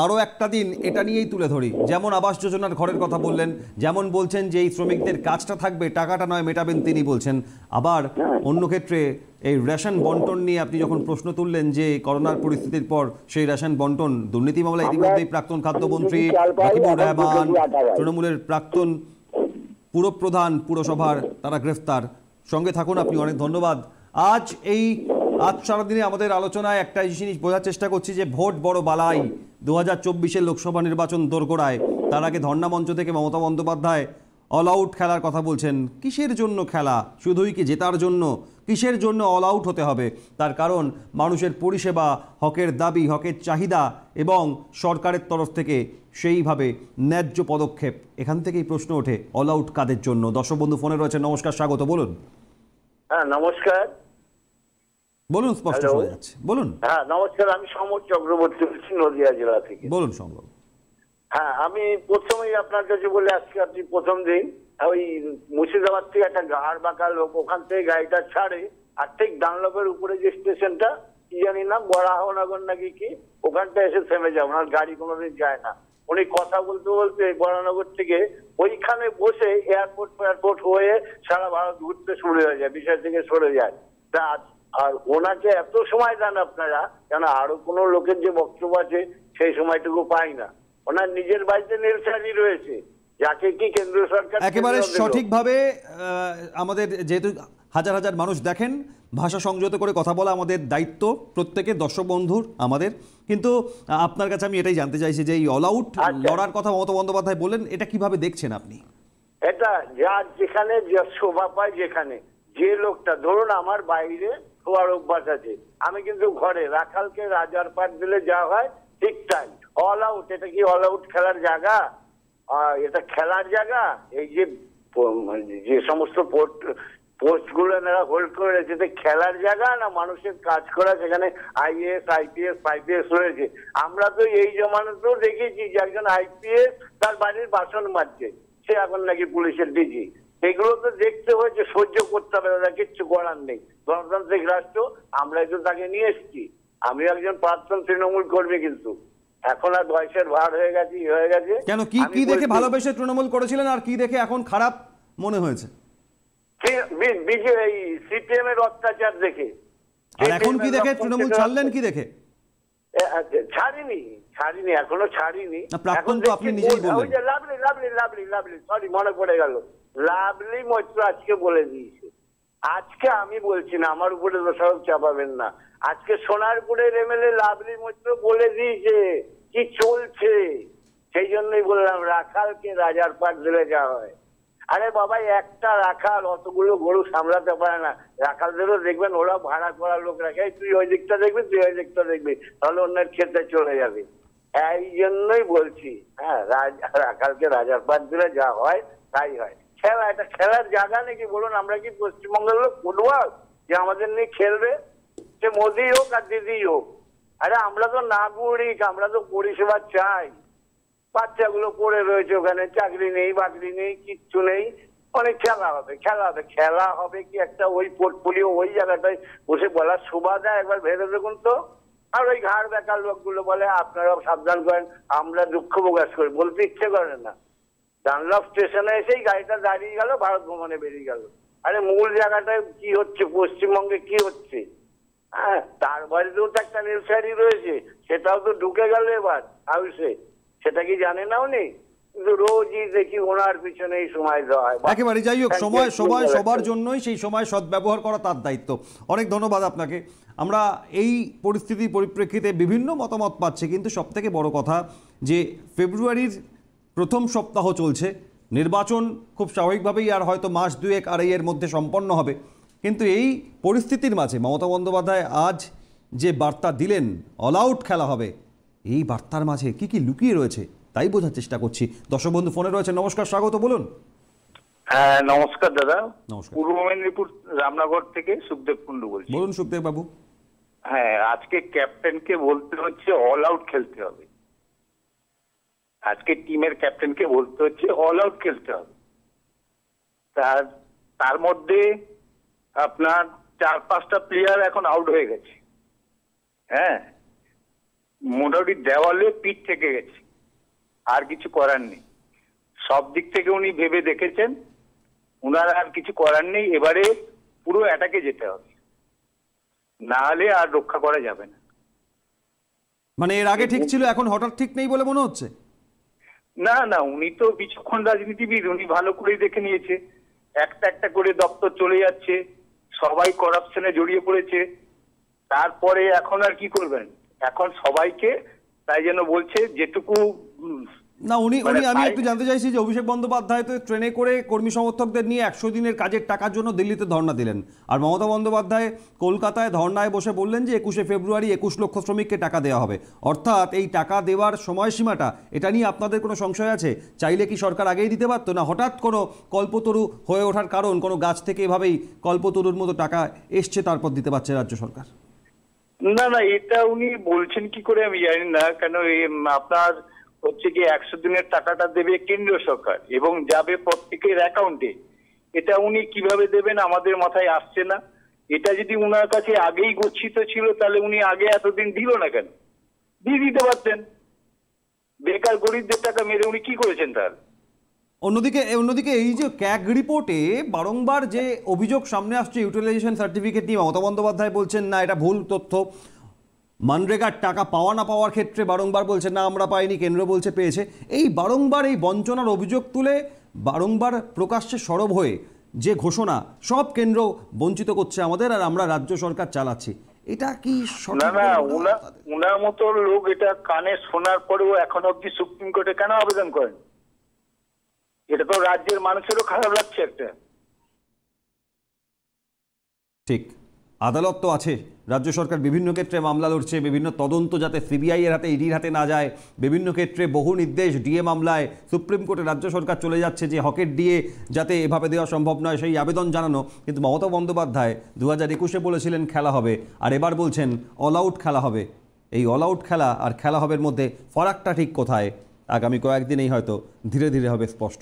আরও একটা দিন এটা নিয়েই তুলে ধরি। যেমন আবাস যোজনার ঘরের কথা বললেন, যেমন বলছেন যে এই শ্রমিকদের কাজটা থাকবে, টাকাটা নয় মেটাবেন তিনি বলছেন, আবার অন্য ক্ষেত্রে এই রেশন বন্টন নিয়ে আপনি যখন প্রশ্ন তুললেন যে করোনার পরিস্থিতির পর সেই রেশন বন্টন, দুর্নীতি মামলায় ইতিমধ্যেই প্রাক্তন খাদ্যমন্ত্রী রাকিবুর রহমান, তৃণমূলের প্রাক্তন পুরপ্রধান পুরসভার, তারা গ্রেফতার। সঙ্গে থাকুন আপনি, অনেক ধন্যবাদ। আজ সারাদিনে আমাদের আলোচনায় একটা জিনিস বোঝার চেষ্টা করছি যে ভোট বড় বালাই, 2024-এর লোকসভা নির্বাচন দোরগোড়ায়, তার আগে ধর্ণা মঞ্চ থেকে মমতা বন্দ্যোপাধ্যায় অল আউট খেলার কথা বলছেন। কিসের জন্য খেলা? শুধুই কি জেতার জন্য? কিসের জন্য অল আউট হতে হবে? তার কারণ মানুষের পরিষেবা, হকের দাবি, হকের চাহিদা এবং সরকারের তরফ থেকে সেইভাবে ন্যায্য পদক্ষেপ। এখান থেকেই প্রশ্ন ওঠে অল আউট কাদের জন্য? দর্শক বন্ধু ফোনে রয়েছে, নমস্কার, স্বাগত, বলুন। হ্যাঁ নমস্কার, বলুন, স্পষ্ট শোনা যাচ্ছে, বলুন। হ্যাঁ নমস্কার, আমি সমর চক্রবর্তী বলছি নদিয়া জেলা থেকে। বলুন সম্ভব। হ্যাঁ, আমি প্রথমেই আপনার কাছে বলে আজকে আপনি প্রথম দিন ওই মুর্শিদাবাদ থেকে একটা ঘাড় বাঁকা লোক ওখান থেকে গাড়িটা ছাড়ে, আর ঠিক ডানলপের উপরে যে স্টেশনটা কি জানি না বরাহনগর নাকি কি, ওখানটা এসে থেমে যায়, ওনার গাড়ি কোনোদিন যায় না। উনি কথা বলতে বলতে বরানগর থেকে ওইখানে বসে এয়ারপোর্ট হয়ে সারা ভারত ঘুরতে শুরু হয়ে যায়, বিষয় থেকে সরে যায়। তা আর ওনাকে এত সময় দেন আপনারা, কেন আরো কোনো লোকের যে বক্তব্য আছে সেই সময়টুকু পাই না। ওনার নিজের বাড়িতে নীলসারি রয়েছে, যাকে কি কেন্দ্রীয় সরকার একেবারে সঠিকভাবে আমাদের যেহেতু হাজার হাজার মানুষ দেখেন, ভাষা সংযত করে কথা বলা আমাদের দায়িত্ব, প্রত্যেকের দর্শক বন্ধুর আমাদের। কিন্তু আপনার কাছে আমি এটাই জানতে চাইছি যে এই অল আউট লড়ার কথা মমতা বন্দ্যোপাধ্যায় বললেন, এটা কিভাবে দেখছেন আপনি? এটা যার যেখানে শোভা পায়, যেখানে যে লোকটা, ধরুন আমার বাইরে শোয়ার অভ্যাস আছে, আমি কিন্তু ঘরে রাখালকে রাজার পাট দিলে যা হয় ঠিক তাই। অল আউট, এটা কি অল আউট খেলার জায়গা? এটা খেলার জায়গা? এই যে সমস্ত পোস্ট গুলো এনারা হোল্ড করে রয়েছে, খেলার জায়গা না মানুষের কাজ করা, সেখানে আইএএস আইপিএস আইপিএস রয়েছে। আমরা তো এই জমানাতেও দেখেছি যে একজন আইপিএস তার বাড়ির বাসন মাজছে, সে এখন নাকি পুলিশের ডিজি। এগুলো তো দেখতে হয়েছে, সহ্য করতে হবে, ওরা কিচ্ছু করার নেই। গণতান্ত্রিক রাষ্ট্র, আমরাই তো তাকে নিয়ে এসেছি। আমি একজন প্রাক্তন তৃণমূল কর্মী, কিন্তু এখন আর বয়সের ভার হয়ে গেছে, হয়ে গেছে। কেন, কি দেখে ভালোবেসে তৃণমূল করেছিলেন আর কি দেখে এখন খারাপ মনে হয়েছে? এই সিপিএম এর অত্যাচার দেখে। আর এখন কি দেখে তৃণমূল ছাড়লেন? কি দেখে? ছাড়িনি, এখনো ছাড়িনি। প্রাক্তন তো আপনি নিজেই বললেন। লাভলি সরি, মনে পড়ে গেল, লাভলি মৈত্র আজকে বলে দিয়েছে। আজকে আমি বলছি না, আমার উপরে দোষারোপ চাপাবেন না। আজকে সোনারপুরের এমএলএ লাভলি মৈত্র বলে দিয়েছে কি চলছে। সেই জন্যই বললাম রাখালকে রাজার পাট দিলে যা হয়। আরে বাবা, একটা রাখাল অতগুলো গরু সামলাতে পারে না। রাখালদেরও দেখবেন ওরা ভাড়া করা লোক রাখে, তুই ওই দিকটা দেখবি, তুই ওই দিকটা দেখবি, তাহলে অন্যের ক্ষেত্রে চলে যাবে। এই জন্যই বলছি, হ্যাঁ, রাখালকে রাজার পাট দিলে যা হয় তাই হয়। খেলা, এটা খেলার জায়গা নাকি বলুন? আমরা কি পশ্চিমবঙ্গের লোক ফুটবল যে আমাদের নিয়ে খেলবে? সে মোদি হোক আর দিদি হোক। আরে আমরা তো নাগরিক, আমরা তো পরিষেবা চাই। বাচ্চাগুলো পড়ে রয়েছে ওখানে, চাকরি নেই, বাকরি নেই, কিচ্ছু নেই। অনেক খেলা হবে কি একটা ওই পোর্টফোলিও ওই জায়গাটায় বসে বলার শোভা দেয়? একবার ভেবে দেখুন তো। আর ওই ঘাড় বেকার লোকগুলো বলে আপনারাও সাবধান করেন, আমরা দুঃখ প্রকাশ করি, বলতে ইচ্ছে করে না। ডানলপ স্টেশনে এসেই গাড়িটা দাঁড়িয়ে গেল, ভারত ভ্রমণে বেরিয়ে গেল। আরে মূল জায়গাটায় কি হচ্ছে, পশ্চিমবঙ্গে কি হচ্ছে? হ্যাঁ, তার বাড়িতেও তো একটা নীলসারি রয়েছে, সেটাও তো ঢুকে গেল এবার হাউসে। সেটা কি জানে না উনি? কিন্তু রোজই দেখি ওনার পিছনে এই সময় দেওয়া হয়। একেবারে যাই হোক, সময় সবার জন্যই, সেই সময় সদ্ব্যবহার করা তার দায়িত্ব। অনেক ধন্যবাদ আপনাকে। আমরা এই পরিস্থিতির পরিপ্রেক্ষিতে বিভিন্ন মতামত পাচ্ছি, কিন্তু সবথেকে বড় কথা যে ফেব্রুয়ারির প্রথম সপ্তাহ চলছে, নির্বাচন খুব স্বাভাবিকভাবেই আর হয়তো মাস দুয়েক আড়াইয়ের মধ্যে সম্পন্ন হবে। কিন্তু এই পরিস্থিতির মাঝে মমতা বন্দ্যোপাধ্যায় আজ যে বার্তা দিলেন, অল আউট খেলা হবে, এই বার্তার মাঝে কি কি লুকিয়ে রয়েছে তাই বোঝার চেষ্টা করছি। দর্শক বন্ধু ফোনে রয়েছে, নমস্কার, স্বাগত, বলুন। হ্যাঁ নমস্কার দাদা, পূর্ব মেদিনীপুর রামনগর থেকে সুখদেব কুন্ডু বলছি। বলুন সুখদেব বাবু। হ্যাঁ, আজকে ক্যাপ্টেনকে বলতে হচ্ছে অল আউট খেলতে হবে। আজকে টিমের ক্যাপ্টেনকে বলতে হচ্ছে অল আউট খেলতে হবে। তার মধ্যে আপনার 4-5টা প্লেয়ার এখন আউট হয়ে গেছে। হ্যাঁ, মোটামুটি দেওয়ালে পিঠ থেকে গেছে, আর কিছু করার নেই। সব দিক থেকে উনি ভেবে দেখেছেন, উনার আর কিছু করার নেই। এবারে পুরো অ্যাটাকে যেতে হবে, না হলে আর রক্ষা করা যাবে না। মানে এর আগে ঠিক ছিল, এখন হঠাৎ ঠিক নেই বলে মনে হচ্ছে? না না, উনি তো বিচক্ষণ রাজনীতিবিদ, উনি ভালো করেই দেখে নিয়েছে। একটা একটা করে দপ্তর চলে যাচ্ছে, সবাই করাপশনে জড়িয়ে পড়েছে। তারপরে এখন আর কি করবেন? এখন সবাইকে তাই যেন বলছে যেটুকু না উনি আমি একটু জানতে চাইছি যে অভিষেক বন্দ্যোপাধ্যায় তো ট্রেনে করে কর্মী সমর্থকদের নিয়ে 100 দিনের কাজের টাকার জন্য দিল্লিতে ধর্ণা দিলেন, আর মমতা বন্দ্যোপাধ্যায় কলকাতায় ধর্ণায় বসে বললেন যে 21শে ফেব্রুয়ারি 21 লক্ষ শ্রমিককে টাকা দেওয়া হবে। অর্থাৎ এই টাকা দেওয়ার সময়সীমাটা, এটা নিয়ে আপনাদের কোনো সংশয় আছে? চাইলে কি সরকার আগেই দিতে পারতো? না হঠাৎ কোনো কল্পতরু হয়ে ওঠার কারণ, কোনো গাছ থেকে এভাবেই কল্পতরুর মতো টাকা এসছে তারপর দিতে পারছে রাজ্য সরকার? না না, এটা উনি বলছেন কি করে আমি জানি না। কেন আপনার হচ্ছে কি 100 দিনের টাকাটা দেবে কেন্দ্র সরকার এবং যাবে প্রত্যেকের অ্যাকাউন্টে। এটা উনি কিভাবে দেবেন আমাদের মাথায় আসছে না। এটা যদি উনার কাছে আগেই গচ্ছিত ছিল তাহলে উনি আগে এতদিন দিল না কেন? দিয়ে দিতে পারতেন। বেকার গরিবদের টাকা মেরে উনি কি করেছেন তার? অন্যদিকে এই যে ক্যাগ রিপোর্টে বারংবার যে অভিযোগ সামনে আসছে ইউটিলাইজেশন সার্টিফিকেট নিয়ে, মমতা বন্দ্যোপাধ্যায় বলছেন না এটা ভুল তথ্য। মানরেগার টাকা পাওয়া না পাওয়ার ক্ষেত্রে বারংবার বলছে না আমরা পাইনি, কেন্দ্র বলছে পেয়েছে। এই বারংবার এই বঞ্চনার অভিযোগ তুলে বারংবার প্রকাশ্যে সরব হয়ে যে ঘোষণা সব কেন্দ্র বঞ্চিত করছে আমাদের আর আমরা রাজ্য সরকার চালাচ্ছি, এটা কি না? না, উনার মতো লোক এটা কানে শোনার পরেও এখন অব্দি সুপ্রিম কোর্টে কেন আবেদন করেন? এটা তো রাজ্যের মানুষেরও খারাপ লাগছে একটা। ঠিক, আদালত তো আছে, রাজ্য সরকার বিভিন্ন ক্ষেত্রে মামলা লড়ছে, বিভিন্ন তদন্ত যাতে সিবিআই এর হাতে ইডির হাতে না যায়, বিভিন্ন ক্ষেত্রে বহু নির্দেশ ডিএ মামলায় সুপ্রিম কোর্টে রাজ্য সরকার চলে যাচ্ছে যে হকের ডিএ যাতে এভাবে দেওয়া সম্ভব নয় সেই আবেদন জানানো। কিন্তু মমতা বন্দ্যোপাধ্যায় 2021-এ বলেছিলেন খেলা হবে, আর এবার বলছেন অল আউট খেলা হবে। এই অল আউট খেলা আর খেলা হবের মধ্যে ফারাকটা ঠিক কোথায় আগামী কয়েকদিনেই হয়তো ধীরে ধীরে হবে স্পষ্ট।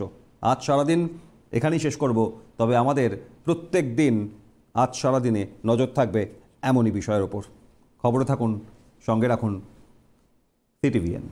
আজ সারাদিন এখানেই শেষ করব, তবে আমাদের প্রত্যেক দিন আজ সারাদিনে নজর থাকবে এমনই বিষয়ের ওপর। খবরে থাকুন, সঙ্গে রাখুন CTVN।